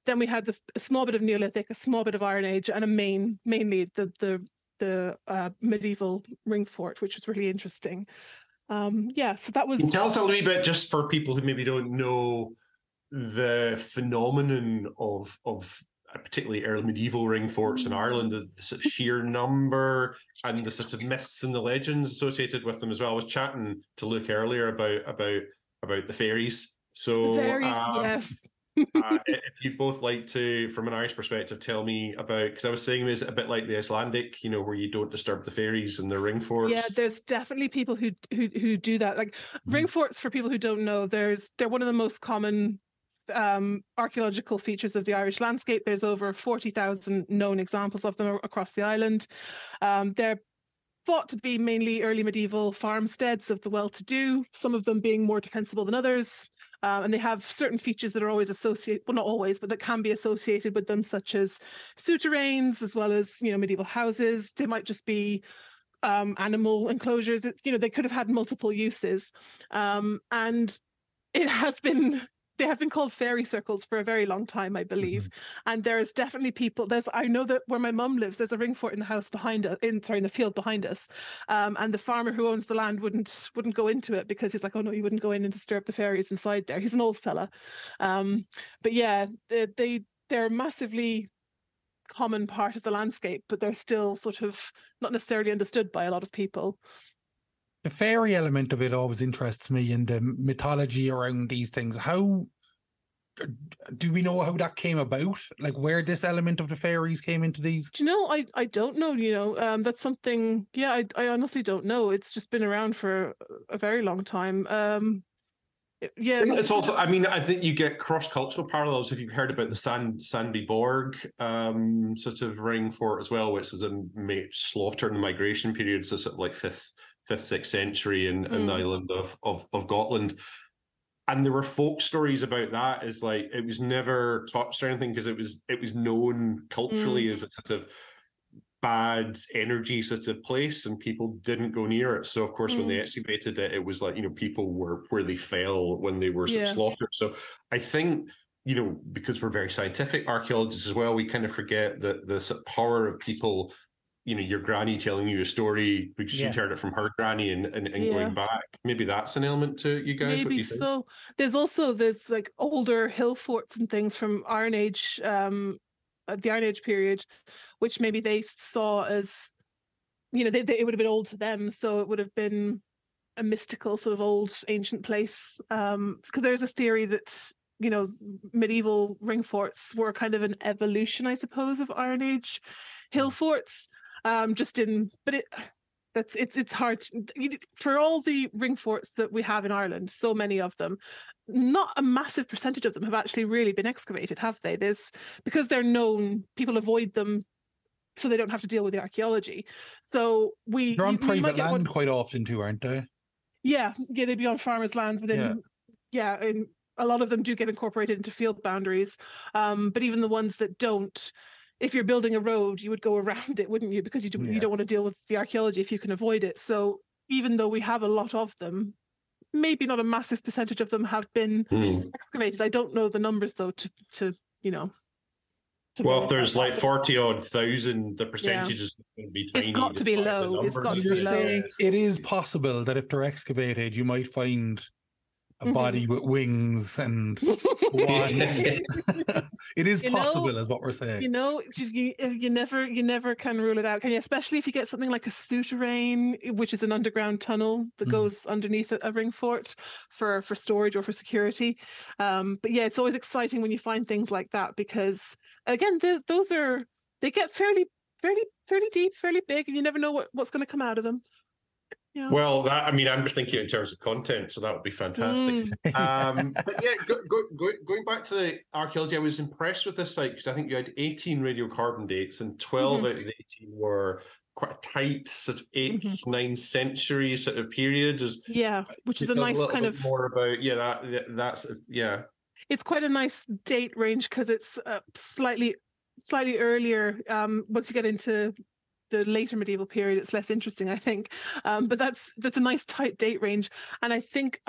Then we had a small bit of Neolithic, a small bit of Iron Age, and mainly the medieval ring fort, which was really interesting. So that was. Can you tell us a little bit, just for people who maybe don't know the phenomenon of particularly early medieval ring forts in Ireland, the sort of sheer number and the sort of myths and the legends associated with them as well. I was chatting to Luke earlier about the fairies. So the fairies, yes. If you'd both like to, from an Irish perspective, tell me about, because I was saying, is it a bit like the Icelandic, where you don't disturb the fairies and the ring Yeah, forts? there's definitely people who do that. Like ring forts, for people who don't know, they're one of the most common archaeological features of the Irish landscape. There's over 40,000 known examples of them across the island. They're thought to be mainly early medieval farmsteads of the well-to-do, some of them being more defensible than others. And they have certain features that are always associated, well, not always, but that can be associated with them, such as souterrains, as well as, medieval houses. They might just be animal enclosures. They could have had multiple uses. And it has been, they have been called fairy circles for a very long time, I believe. And there's definitely people, I know that where my mum lives, there's a ring fort in the house behind us, in the field behind us. And the farmer who owns the land wouldn't go into it, because he's like, oh no, you wouldn't go in and disturb the fairies inside there. He's an old fella. But yeah, they're massively common part of the landscape, but they're still sort of not necessarily understood by a lot of people. The fairy element of it always interests me, and the mythology around these things. How do we know how that came about? Like, where this element of the fairies came into these? Do you know? I don't know. That's something. Yeah, I honestly don't know. It's just been around for a very long time. Yeah, It's also, I think you get cross-cultural parallels if you've heard about the Sandby Borg sort of ring fort as well, which was a slaughter and migration period, so sort of like fifth, 6th century in the island of Gotland. And there were folk stories about that, as like it was never touched or anything, because it was known culturally as a sort of bad energy sort of place, and people didn't go near it. So of course when they excavated it, it was like, people were where they fell when they were sort of slaughtered. So I think, because we're very scientific archaeologists as well, we kind of forget that the sort of power of people, your granny telling you a story because she'd heard it from her granny, and going back. Maybe that's an element to it, you guys. Maybe what do you think? so. There's like older hill forts and things from Iron Age, the Iron Age period, which maybe they saw as, it would have been old to them, so it would have been a mystical sort of old ancient place. Because there's a theory that, medieval ring forts were kind of an evolution, I suppose, of Iron Age hill forts. It's hard for all the ring forts that we have in Ireland, so many of them, not a massive percentage of them have actually really been excavated, have they? Because they're known, people avoid them so they don't have to deal with the archaeology. So they're on private land quite often too, aren't they? Yeah, they'd be on farmers' land within. And a lot of them do get incorporated into field boundaries. But even the ones that don't, if you're building a road, you would go around it, wouldn't you? Because you don't want to deal with the archaeology if you can avoid it. So even though we have a lot of them, maybe not a massive percentage of them have been excavated. I don't know the numbers though to well, if there's like 40-odd thousand, the percentage is going to be tiny. It's got to be low. It's got to be low. It is possible that if they're excavated, you might find a body with wings and one. It is possible, is what we're saying. You never can rule it out, can you? Especially if you get something like a souterrain, which is an underground tunnel that goes underneath a ring fort for storage or for security. But yeah, it's always exciting when you find things like that, because again, they get fairly deep, fairly big, and you never know what's going to come out of them. Yeah. Well, I'm just thinking in terms of content, so that would be fantastic. But yeah, going back to the archaeology, I was impressed with this site because I think you had 18 radiocarbon dates, and 12 out of the 18 were quite a tight sort of 8th, 9th century sort of period. Which is a nice kind of more about that's It's quite a nice date range because it's slightly earlier. Once you get into the later medieval period, it's less interesting, I think. But that's a nice tight date range, and I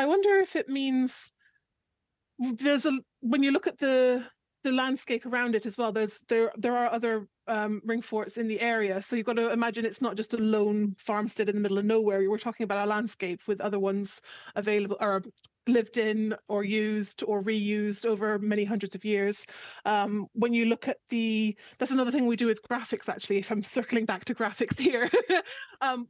wonder if it means when you look at the landscape around it as well, there are other ring forts in the area, so you've got to imagine it's not just a lone farmstead in the middle of nowhere. We're talking about a landscape with other ones available, or lived in or used or reused over many hundreds of years. When you look at that's another thing we do with graphics, actually, if I'm circling back to graphics here,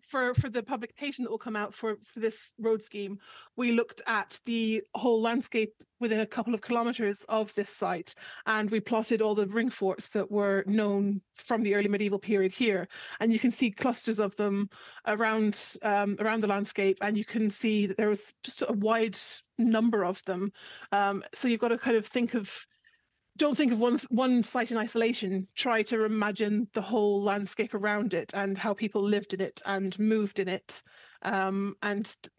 for the publication that will come out for this road scheme, we looked at the whole landscape within a couple of kilometers of this site, and we plotted all the ring forts that were known from the early medieval period here, and you can see clusters of them around the landscape, and you can see that there was just a wide number of them. So you've got to kind of don't think of one site in isolation. Try to imagine the whole landscape around it and how people lived in it and moved in it, and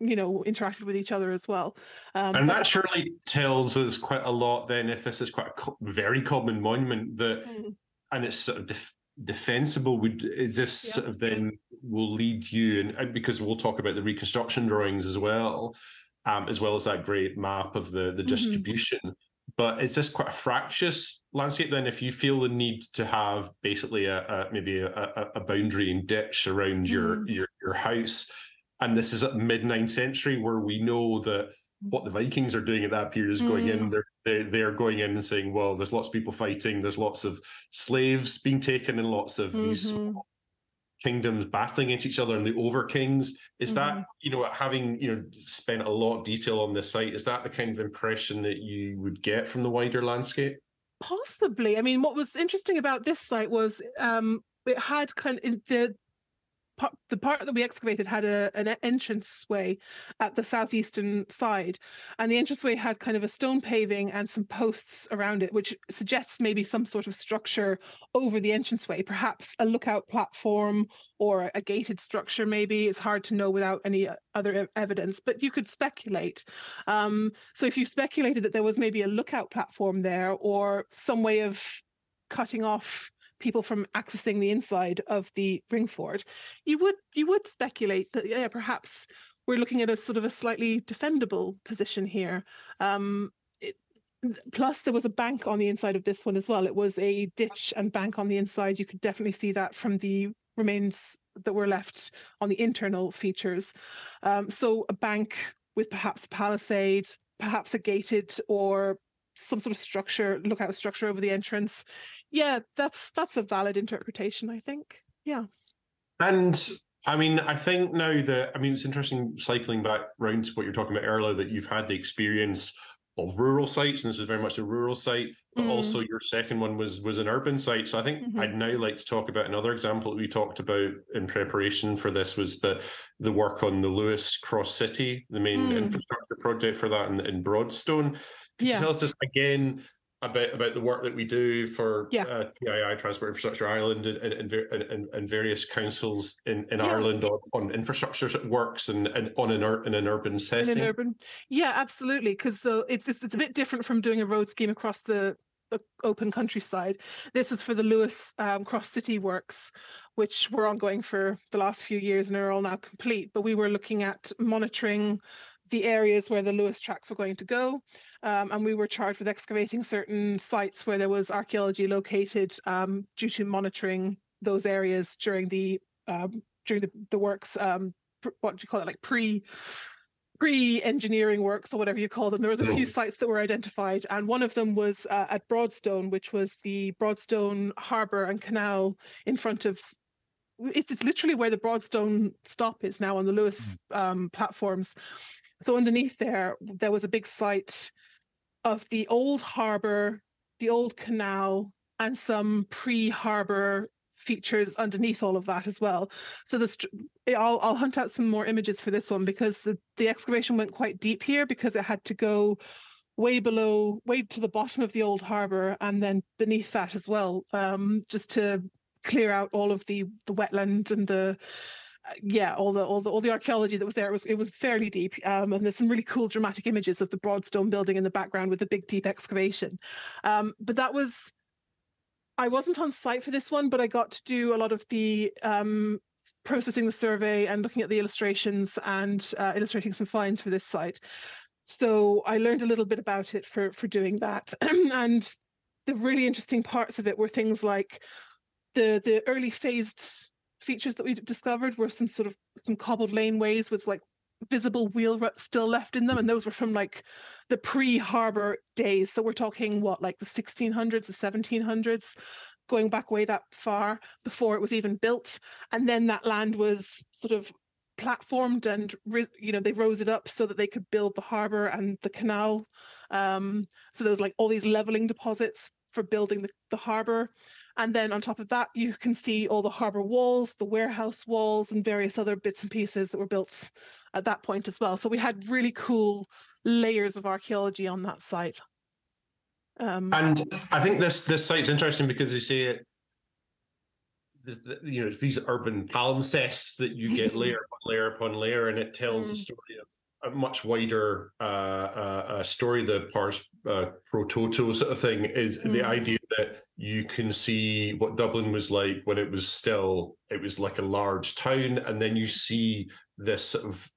interacted with each other as well. And that surely tells us quite a lot then, if this is quite a very common monument, and it's sort of defensible. Is this sort of then will lead you, and because we'll talk about the reconstruction drawings as well as that great map of the distribution. But is this quite a fractious landscape then, if you feel the need to have basically maybe a boundary and ditch around your house? And this is at mid-9th century, where we know that what the Vikings are doing at that period is going in. They're going in and saying, well, there's lots of people fighting, there's lots of slaves being taken, and lots of these kingdoms battling against each other, and the over-kings. Is that, having spent a lot of detail on this site, is that the kind of impression that you would get from the wider landscape? Possibly. I mean, what was interesting about this site was it had kind of the part that we excavated had an entranceway at the southeastern side, and the entranceway had kind of a stone paving and some posts around it, which suggests maybe some sort of structure over the entranceway, perhaps a lookout platform or a gated structure. Maybe it's hard to know without any other evidence, but you could speculate. So if you speculated that there was maybe a lookout platform there, or some way of cutting off people from accessing the inside of the ring fort, you would speculate that perhaps we're looking at a sort of a slightly defendable position here. Plus, there was a bank on the inside of this one as well. It was a ditch and bank on the inside. You could definitely see that from the remains that were left on the internal features. So a bank with perhaps a palisade, perhaps a gated or some sort of structure, lookout structure over the entrance. Yeah, that's a valid interpretation, I think. Yeah. And I mean, I think now that, it's interesting cycling back round to what you're talking about earlier, that you've had the experience of rural sites, and this is very much a rural site, but also your second one was an urban site. So I think I'd now like to talk about another example that we talked about in preparation for this, was the work on the Lewis Cross City, the main infrastructure project for that in Broadstone. Could you tell us just again about the work that we do for TII, Transport Infrastructure Ireland, and various councils in Ireland on infrastructure works and on in an urban setting? Yeah, absolutely. Because it's a bit different from doing a road scheme across the open countryside. This was for the Lewis Cross City works, which were ongoing for the last few years and are all now complete. But we were looking at monitoring the areas where the Lewis tracks were going to go. And we were charged with excavating certain sites where there was archaeology located, due to monitoring those areas during the works. What do you call it? Like pre-engineering works, or whatever you call them. There was a few sites that were identified, and one of them was at Broadstone, which was the Broadstone Harbour and Canal in front of. It's literally where the Broadstone stop is now on the Lewis platforms. So underneath there was a big site of the old harbour, the old canal, and some pre-harbour features underneath all of that as well. So I'll hunt out some more images for this one, because the excavation went quite deep here, because it had to go way to the bottom of the old harbour and then beneath that as well, just to clear out all of the wetland and all the archaeology that was there. It was fairly deep, and there's some really cool dramatic images of the Broadstone building in the background with the big deep excavation. But I wasn't on site for this one, but I got to do a lot of the processing the survey and looking at the illustrations and illustrating some finds for this site. So I learned a little bit about it for doing that. And the really interesting parts of it were things like the early phased features that we discovered were some cobbled laneways with like visible wheel ruts still left in them, and those were from like the pre-harbor days. So we're talking what, like the 1600s, the 1700s, going back way that far before it was even built. And then that land was sort of platformed and they rose it up so that they could build the harbor and the canal. So there was like all these leveling deposits for building the harbor. And then on top of that, you can see all the harbor walls, the warehouse walls, and various other bits and pieces that were built at that point as well. So we had really cool layers of archaeology on that site. And I think this site's interesting because you say it, it's these urban palimpsests that you get layer upon layer upon layer, and it tells the story of a much wider story. The pars pro toto sort of thing is the idea that you can see what Dublin was like when it was like a large town, and then you see this sort of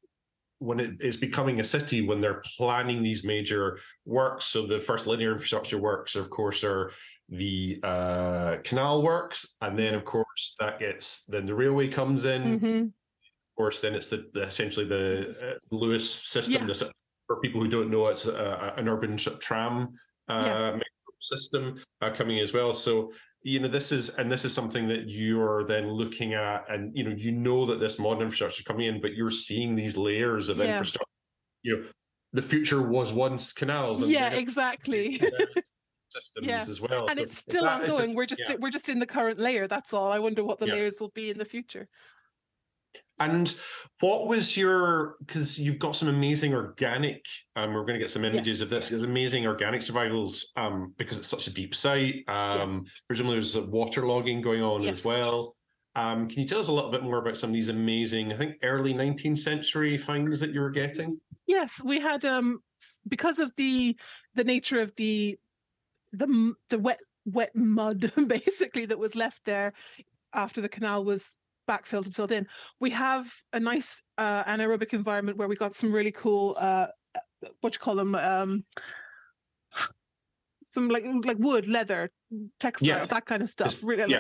when it is becoming a city, when they're planning these major works. So the first linear infrastructure works, of course, are the canal works, and then of course then the railway comes in. Of course, then it's essentially the Lewis system. This, for people who don't know, it's an urban tram system coming as well. So this is something that you're then looking at, and that this modern infrastructure coming in, but you're seeing these layers of infrastructure. The future was once canals. And exactly. Systems as well, and so it's still ongoing. We're just in the current layer. That's all. I wonder what the layers will be in the future. And what was because you've got some amazing organic, we're going to get some images of this, there's amazing organic survivals because it's such a deep site. Presumably there's waterlogging going on as well. Can you tell us a little bit more about some of these amazing, I think, early 19th century finds that you were getting? Yes, we had, because of the nature of the wet mud, basically, that was left there after the canal was backfilled and filled in. We have a nice anaerobic environment where we got some really cool some like wood, leather, textile, that kind of stuff. Really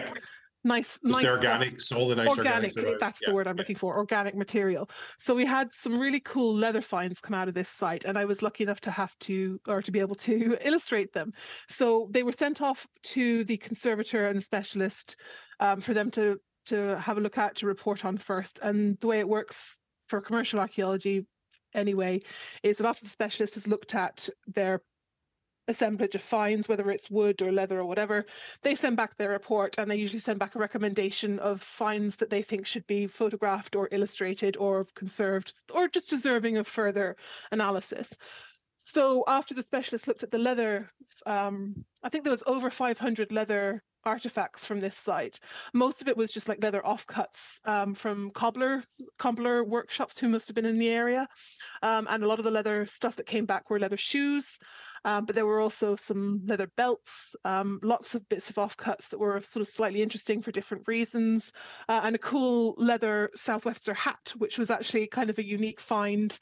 nice the organics, all the nice organic. That's the word I'm looking for, organic material. So we had some really cool leather finds come out of this site, and I was lucky enough to be able to illustrate them. So they were sent off to the conservator and the specialist for them to have a look at, to report on first. And the way it works for commercial archaeology anyway is that after the specialist has looked at their assemblage of finds, whether it's wood or leather or whatever, they send back their report, and they usually send back a recommendation of finds that they think should be photographed or illustrated or conserved or just deserving of further analysis. So after the specialist looked at the leather, I think there was over 500 leather artifacts from this site. Most of it was just like leather offcuts from cobbler workshops who must have been in the area. And a lot of the leather stuff that came back were leather shoes, but there were also some leather belts, lots of bits of offcuts that were sort of slightly interesting for different reasons, and a cool leather southwester hat, which was actually kind of a unique find.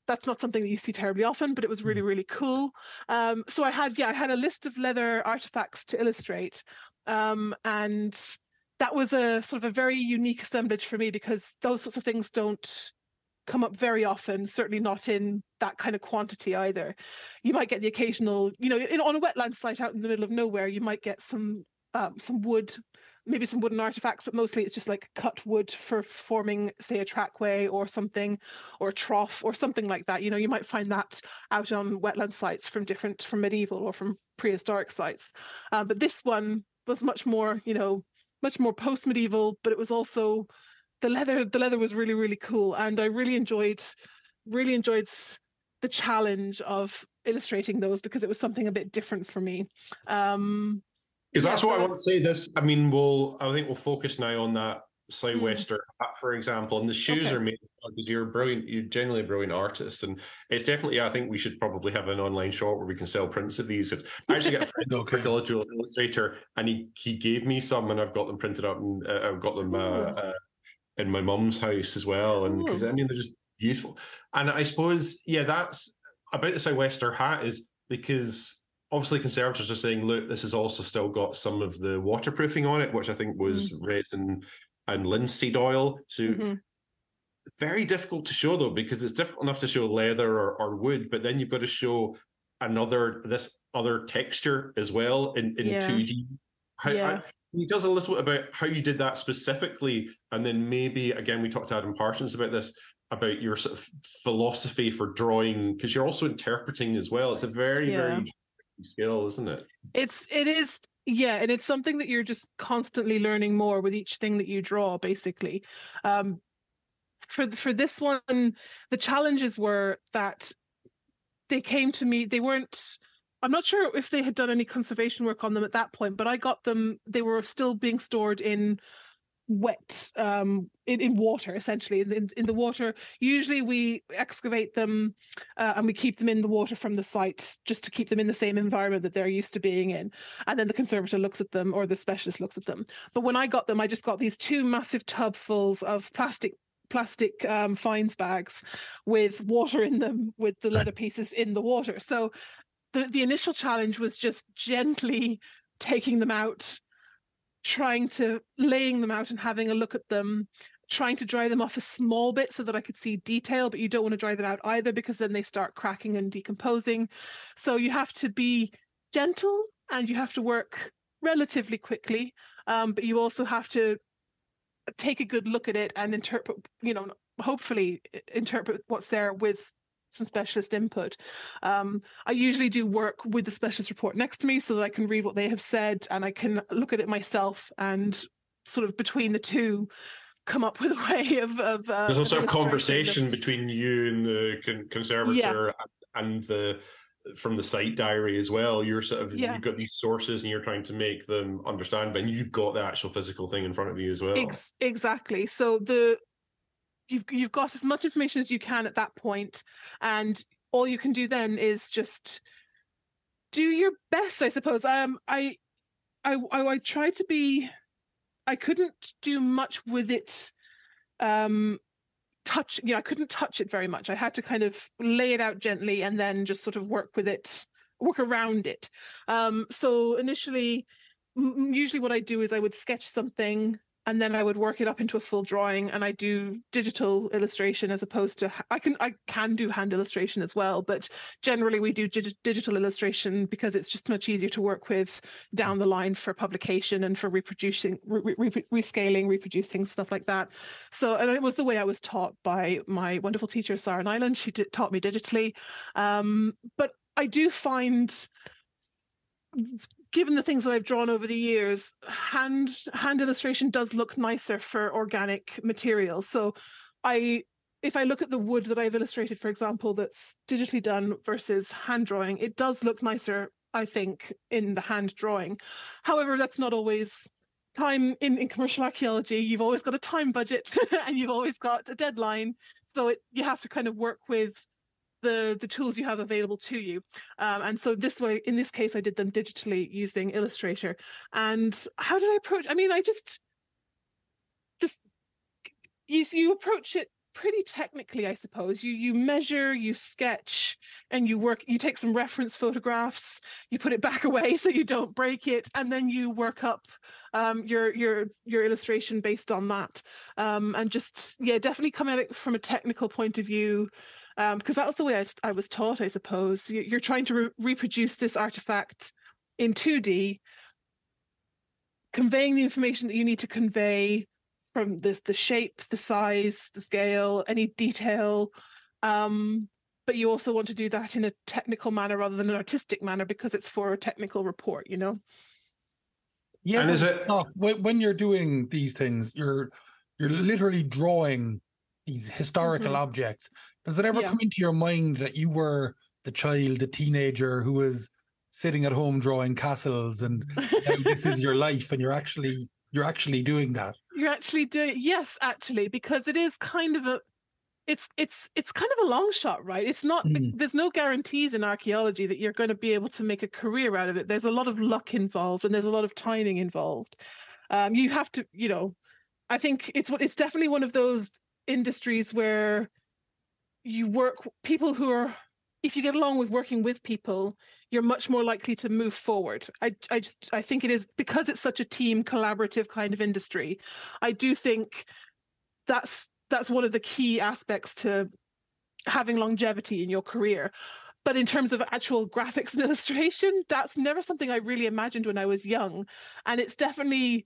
That's not something that you see terribly often, but it was really, really cool. So I had a list of leather artifacts to illustrate. And that was a sort of a very unique assemblage for me, because those sorts of things don't come up very often, certainly not in that kind of quantity either. You might get the occasional, on a wetland site out in the middle of nowhere, you might get some wood, maybe some wooden artifacts, but mostly it's just like cut wood for forming, say, a trackway or something, or a trough or something like that. You might find that out on wetland sites from medieval or from prehistoric sites. But this one was much more post-medieval, but it was also the leather was really, really cool. And I really enjoyed the challenge of illustrating those, because it was something a bit different for me. Because that's what I want to say. I think we'll focus now on that southwester hat, for example. And the shoes are made, because you're brilliant. You're generally a brilliant artist, and it's definitely. I think we should probably have an online shop where we can sell prints of these. I actually got a friend, archaeological illustrator, and he gave me some, and I've got them printed up, and I've got them in my mum's house as well. And because they're just beautiful. And I suppose that's about the southwester hat, is because obviously conservators are saying, look, this has also still got some of the waterproofing on it, which I think was resin and linseed oil. So Very difficult to show though, because it's difficult enough to show leather or wood, but then you've got to show this other texture as well in Yeah. 2D. Yeah. Can you tell us a little bit about how you did that specifically, and then maybe again we talked to Adam Parsons about this, about your sort of philosophy for drawing, because you're also interpreting as well. It's a very very skill, isn't it? It is. Yeah, and it's something that you're just constantly learning more with each thing that you draw, basically. For this one, the challenges were that they came to me, I'm not sure if they had done any conservation work on them at that point, but I got them, they were still being stored in wet, in water, essentially, in the water. Usually we excavate them and we keep them in the water from the site just to keep them in the same environment that they're used to being in. And then the conservator looks at them, or the specialist looks at them. But when I got them, I just got these 2 massive tubfuls of plastic fines bags with water in them, with the leather pieces in the water. So the initial challenge was just gently taking them out, laying them out and having a look at them, trying to dry them off a small bit so that I could see detail, but you don't want to dry them out either, because then they start cracking and decomposing. So you have to be gentle and you have to work relatively quickly, but you also have to take a good look at it and interpret, hopefully interpret what's there with some specialist input. I usually do work with the specialist report next to me so that I can read what they have said, and I can look at it myself and sort of between the two come up with a way of there's a sort of conversation between you and the conservator and from the site diary as well. You're sort of you've got these sources and you're trying to make them understand, but you've got the actual physical thing in front of you as well. Exactly. So you've got as much information as you can at that point, and all you can do then is just do your best, I suppose. I tried to be. I couldn't do much with it. I couldn't touch it very much. I had to kind of lay it out gently and then just sort of work around it. So initially, usually what I do is I would sketch something and then I would work it up into a full drawing, and I do digital illustration as opposed to, I can do hand illustration as well, but generally we do digital illustration because it's just much easier to work with down the line for publication and for reproducing, rescaling, reproducing, stuff like that. So, and it was the way I was taught by my wonderful teacher, Sarah Nyland. She taught me digitally. But I do find, given the things that I've drawn over the years, hand illustration does look nicer for organic material. So if I look at the wood that I've illustrated, for example, that's digitally done versus hand drawing, it does look nicer, I think, in the hand drawing. However, that's not always time in commercial archaeology. You've always got a time budget and you've always got a deadline. So you have to kind of work with the tools you have available to you. And so in this case, I did them digitally using Illustrator. And how did I approach? I mean, I just you approach it pretty technically, I suppose. You measure, you sketch, and you take some reference photographs, you put it back away so you don't break it, and then you work up your illustration based on that. And just, definitely come at it from a technical point of view. Because that was the way I was taught, I suppose. You're trying to reproduce this artifact in 2D, conveying the information that you need to convey from the shape, the size, the scale, any detail. But you also want to do that in a technical manner rather than an artistic manner, because it's for a technical report, Yeah. And is it when you're doing these things, you're literally drawing these historical objects. Does it ever come into your mind that you were the child, the teenager who was sitting at home drawing castles, and now this is your life, and you're actually doing that? You're actually doing, yes, actually, because it is kind of it's kind of a long shot, right? It's not, there's no guarantees in archaeology that you're going to be able to make a career out of it. There's a lot of luck involved, and there's a lot of timing involved. You have to, I think it's definitely one of those industries where if you get along with working with people, you're much more likely to move forward. I think it is, because it's such a team collaborative kind of industry. I do think that's that's one of the key aspects to having longevity in your career. But in terms of actual graphics and illustration, that's never something I really imagined when I was young. And it's definitely,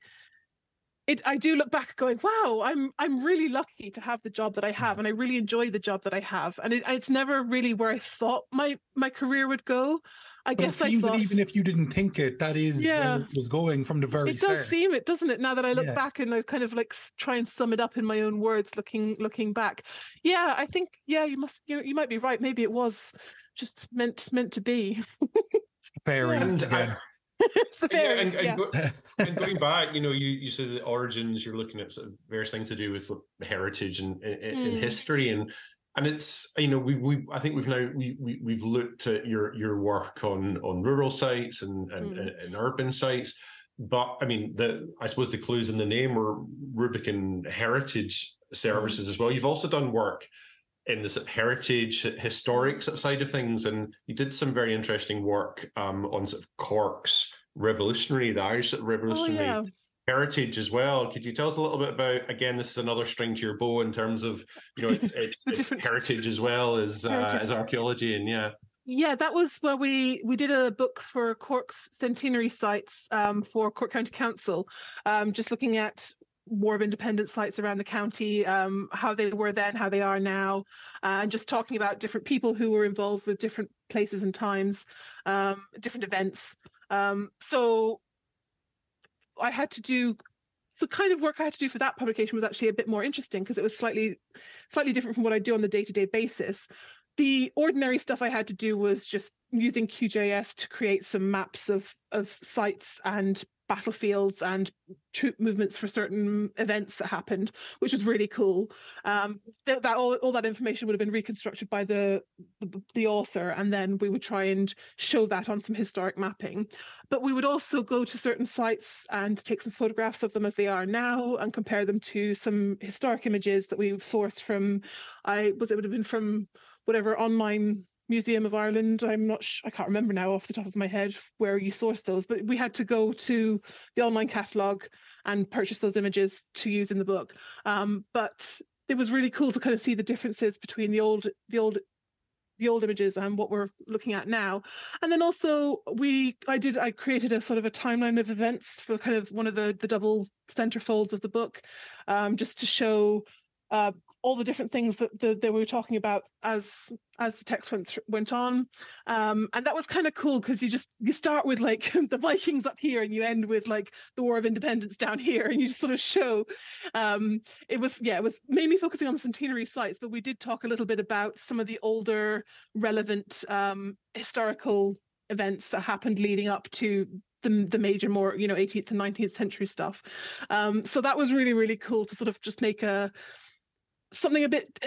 I do look back going, wow, I'm really lucky to have the job that I have, and I really enjoy the job that I have. And it's never really where I thought my career would go. I guess it seems I thought, that even if you didn't think it, that is where it was going from the very start. It does seem it, doesn't it? Now that I look back and I kind of like try and sum it up in my own words, looking back. Yeah, I think you might be right. Maybe it was just meant to be. It's the fairies again. It's the fairies, and going back, you said the origins. You're looking at sort of various things to do with heritage and history, and it's I think we've looked at your work on rural sites and urban sites, but I mean I suppose the clues in the name were Rubicon Heritage Services as well. You've also done work in the sort of heritage, historic side of things, and you did some very interesting work on sort of Cork's the Irish revolutionary heritage as well. Could you tell us a little bit about, again, this is another string to your bow in terms of, it's heritage as well as archaeology, and yeah, that was where we did a book for Cork's centenary sites for Cork County Council, just looking at War of Independence sites around the county, how they were then, how they are now, and just talking about different people who were involved with different places and times, different events. So I had to do the kind of work I had to do for that publication was actually a bit more interesting because it was slightly different from what I do on the day-to-day basis. The ordinary stuff I had to do was just using QGIS to create some maps of sites and battlefields and troop movements for certain events that happened, which was really cool. All that information would have been reconstructed by the author, and then we would try and show that on some historic mapping. But we would also go to certain sites and take some photographs of them as they are now and compare them to some historic images that we sourced from, it would have been from whatever online Museum of Ireland. I can't remember now off the top of my head where you source those, but we had to go to the online catalogue and purchase those images to use in the book. But it was really cool to kind of see the differences between the old images and what we're looking at now. And then also I created a sort of a timeline of events for kind of one of the double centerfolds of the book, just to show all the different things that we were talking about as the text went on, and that was kind of cool because you start with like the Vikings up here and you end with like the War of Independence down here, and you just sort of show. It was mainly focusing on the centenary sites, but we did talk a little bit about some of the older relevant historical events that happened leading up to the major, more 18th and 19th century stuff. So that was really, really cool to sort of just make something a bit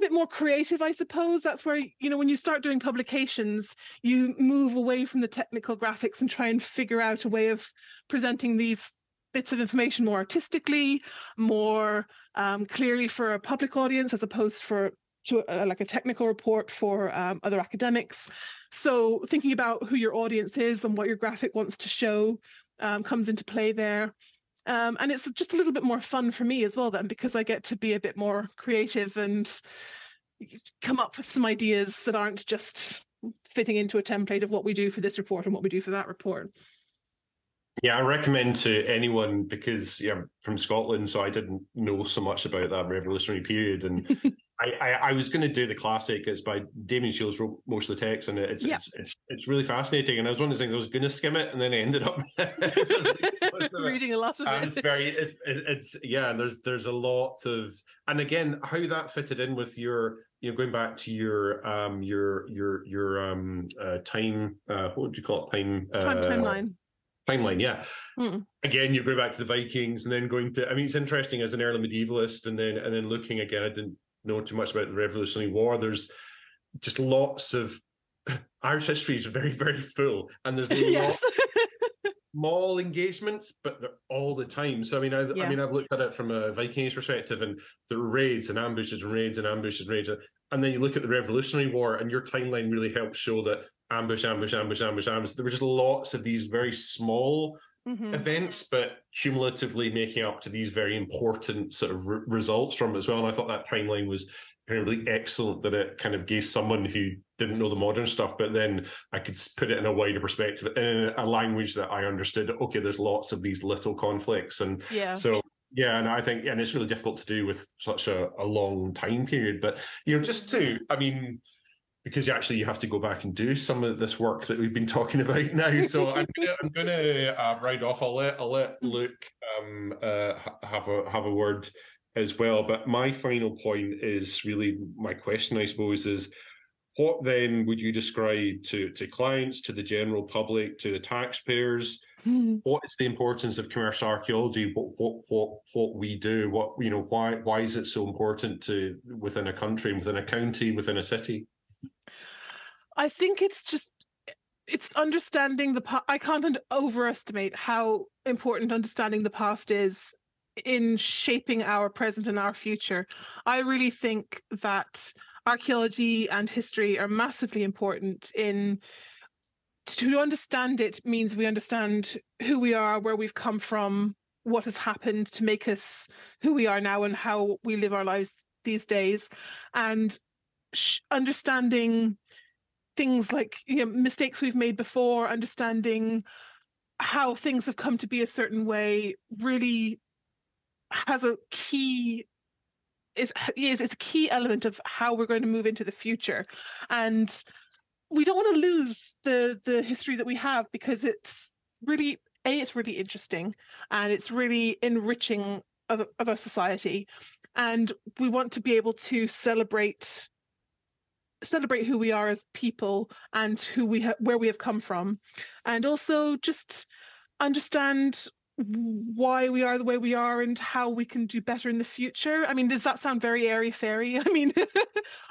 more creative, I suppose. That's where, when you start doing publications, you move away from the technical graphics and try and figure out a way of presenting these bits of information more artistically, more clearly for a public audience, as opposed to like a technical report for other academics. So thinking about who your audience is and what your graphic wants to show comes into play there. And it's just a little bit more fun for me as well then, because I get to be a bit more creative and come up with some ideas that aren't just fitting into a template of what we do for this report and what we do for that report. Yeah, I recommend to anyone, because from Scotland, so I didn't know so much about that revolutionary period, and I was going to do the classic. It's by Damien Shields, wrote most of the text, and it's really fascinating. And I was one of the things I was going to skim it, and then I ended up reading a lot of it. And there's a lot of, and again, how that fitted in with your, going back to your time, what would you call it, timeline. Timeline, yeah. Again, you're going back to the Vikings, and then going to, it's interesting as an early medievalist, and then looking again, I didn't know too much about the Revolutionary War. There's just lots of Irish history is very, very full, and there's lots of small engagements, but they're all the time. So I've looked at it from a Vikings perspective, and there were raids and ambushes and raids and ambushes and raids, and then you look at the Revolutionary War, and your timeline really helps show that ambush. There were just lots of these very small events, but cumulatively making up to these very important sort of results from it as well. And I thought that timeline was really excellent, that it kind of gave someone who didn't know the modern stuff, but then I could put it in a wider perspective, in a language that I understood. Okay, there's lots of these little conflicts. And so, yeah, and I think, and it's really difficult to do with such a long time period. But, just to, I mean, because you have to go back and do some of this work that we've been talking about now. So I'm gonna ride off. I'll let Luke have a word as well. But my final point is really my question, I suppose, is what then would you describe to clients, to the general public, to the taxpayers? What is the importance of commercial archaeology? What we do? Why is it so important to within a country, within a county, within a city? I think it's understanding the past. I can't overestimate how important understanding the past is in shaping our present and our future. I really think that archaeology and history are massively important. To understand it means we understand who we are, where we've come from, what has happened to make us who we are now, and how we live our lives these days. And understanding things like mistakes we've made before, understanding how things have come to be a certain way, really has a key is a key element of how we're going to move into the future. And we don't want to lose the history that we have, because it's really interesting, and it's really enriching of our society, and we want to be able to celebrate who we are as people, and where we have come from, and also just understand why we are the way we are and how we can do better in the future. I mean, does that sound very airy-fairy? I mean,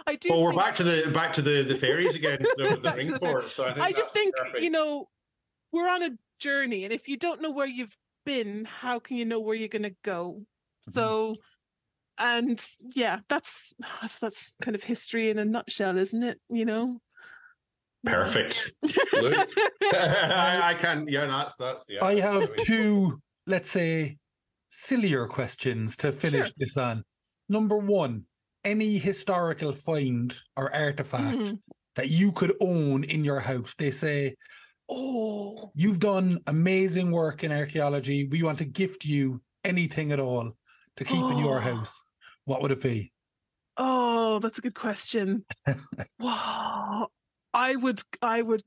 I do. Well, we're back to the fairies again, so the ring port. So I just think we're on a journey, and if you don't know where you've been, how can you know where you're going to go? So. And yeah, that's kind of history in a nutshell, isn't it? Perfect. Luke? I can. Yeah, that's. Yeah. I have two, let's say, sillier questions to finish this on. Number one, any historical find or artifact that you could own in your house. They say, "Oh, you've done amazing work in archaeology. We want to gift you anything at all to keep in your house." What would it be? Oh, that's a good question. Wow. I would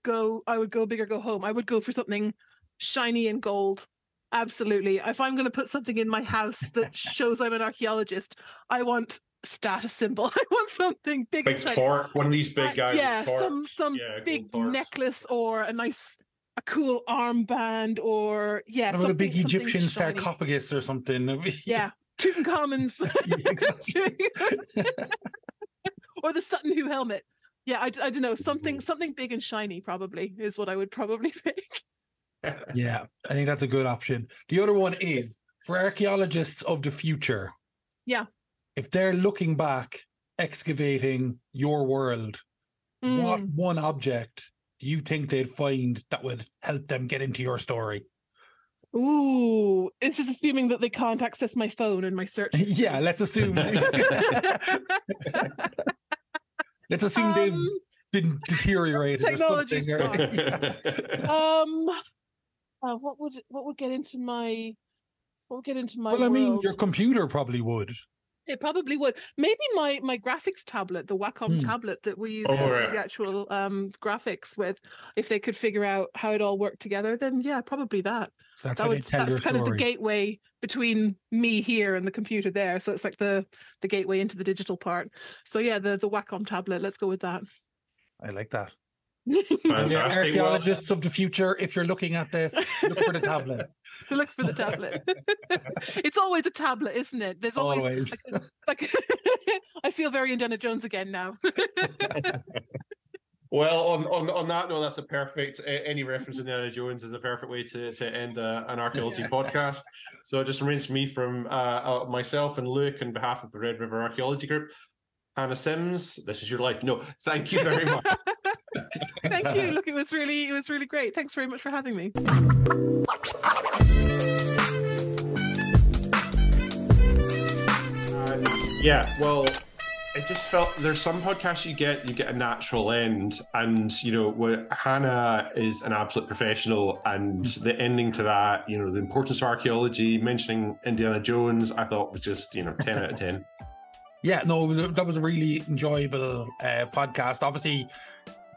go big or go home. I would go for something shiny and gold. Absolutely. If I'm going to put something in my house that shows I'm an archaeologist, I want status symbol. I want something big and shiny. Torque, one of these big guys. Some big necklace, or a cool armband, or a big Egyptian sarcophagus or something. Yeah. Tutankhamun's or the Sutton Hoo helmet. Yeah, I don't know, something big and shiny probably is what I would probably pick. Yeah, I think that's a good option. The other one is for archaeologists of the future. Yeah. If they're looking back, excavating your world, what one object do you think they'd find that would help them get into your story? Ooh, this is assuming that they can't access my phone and my search history. Yeah, let's assume. Let's assume they've been deteriorated or something. What would get into my Well, I mean, your computer probably would. It probably would. Maybe my graphics tablet, the Wacom tablet that we use for the actual graphics with, if they could figure out how it all worked together, then yeah, probably that. So that's kind of the gateway between me here and the computer there. So it's like the gateway into the digital part. So yeah, the Wacom tablet, let's go with that. I like that. Fantastic. Archaeologists of the future, if you're looking at this, look for the tablet. Look for the tablet. It's always a tablet, isn't it? There's always. Like I feel very Indiana Jones again now. Well, on that note, that's a perfect. Any reference to Indiana Jones is a perfect way to end an archaeology podcast. So it just remains for me from myself and Luke on behalf of the Red River Archaeology Group. Hannah Sims, this is your life. No, thank you very much. Thank you. Look, it was really great. Thanks very much for having me. Yeah, well, I just felt there's some podcasts you get a natural end, and Hannah is an absolute professional, and the ending to that, the importance of archaeology, mentioning Indiana Jones, I thought was just 10 out of 10. Yeah, no, that was a really enjoyable podcast. Obviously,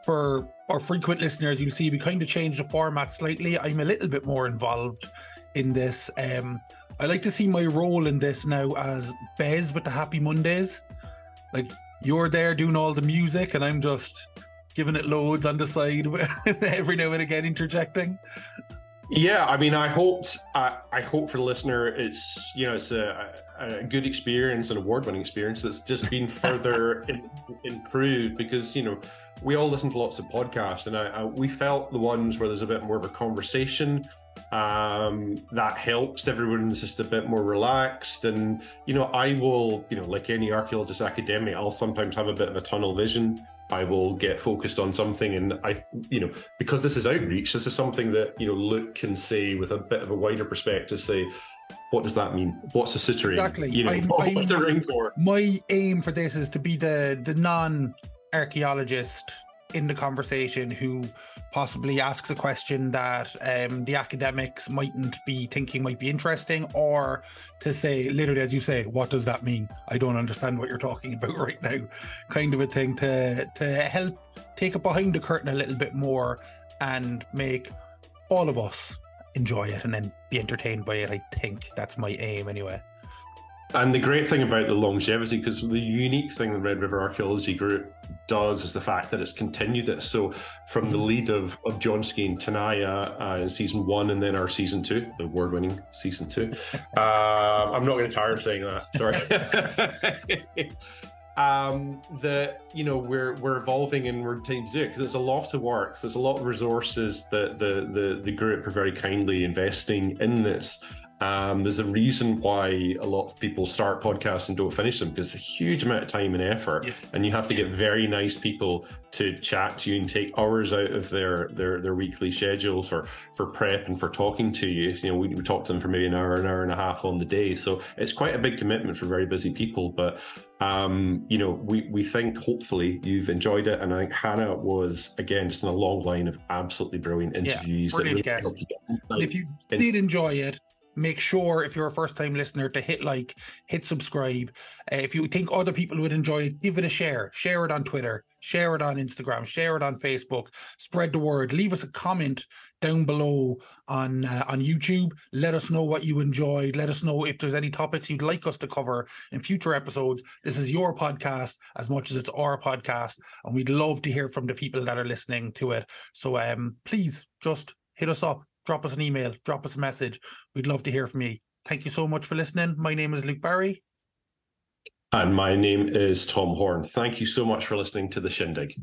for our frequent listeners, you'll see we kind of changed the format slightly. I'm a little bit more involved in this. I like to see my role in this now as Bez with the Happy Mondays. Like, you're there doing all the music and I'm just giving it loads on the side every now and again interjecting. Yeah, I mean, I hope for the listener it's a good experience, an award-winning experience that's just been further improved, because we all listen to lots of podcasts, and we felt the ones where there's a bit more of a conversation that helps. Everyone's just a bit more relaxed, and I will, like any archaeologist academic, I'll sometimes have a bit of a tunnel vision. I will get focused on something, and because this is outreach, this is something that Luke can say with a bit of a wider perspective. Say, what does that mean? What's the suturing? Exactly. What's the ring for? My aim for this is to be the non-archaeologist in the conversation who possibly asks a question that the academics mightn't be thinking might be interesting, or to say, literally, as you say, what does that mean? I don't understand what you're talking about right now, kind of a thing, to help take it behind the curtain a little bit more and make all of us enjoy it and then be entertained by it. I think that's my aim anyway. And the great thing about the longevity, because the unique thing the Red River Archaeology Group does is the fact that it's continued it. So from the lead of Jonski and Tanaya in season 1, and then our season 2, the award-winning season 2. I'm not going to tire of saying that. Sorry. We're evolving and we're continuing to do it because it's a lot of work. There's a lot of resources that the group are very kindly investing in this. There's a reason why a lot of people start podcasts and don't finish them, because it's a huge amount of time and effort, and you have to get very nice people to chat to you and take hours out of their weekly schedule for prep and for talking to you. We talk to them for maybe an hour and a half on the day, so it's quite a big commitment for very busy people. But we think hopefully you've enjoyed it, and I think Hannah was, again, just in a long line of absolutely brilliant interviews. Brilliant guest. And if you did enjoy it, make sure, if you're a first-time listener, to hit like, hit subscribe. If you think other people would enjoy it, give it a share. Share it on Twitter, share it on Instagram, share it on Facebook, spread the word. Leave us a comment down below on YouTube. Let us know what you enjoyed. Let us know if there's any topics you'd like us to cover in future episodes. This is your podcast as much as it's our podcast, and we'd love to hear from the people that are listening to it. So please just hit us up. Drop us an email, drop us a message. We'd love to hear from you. Thank you so much for listening. My name is Luke Barry. And my name is Tom Horn. Thank you so much for listening to The Shindig.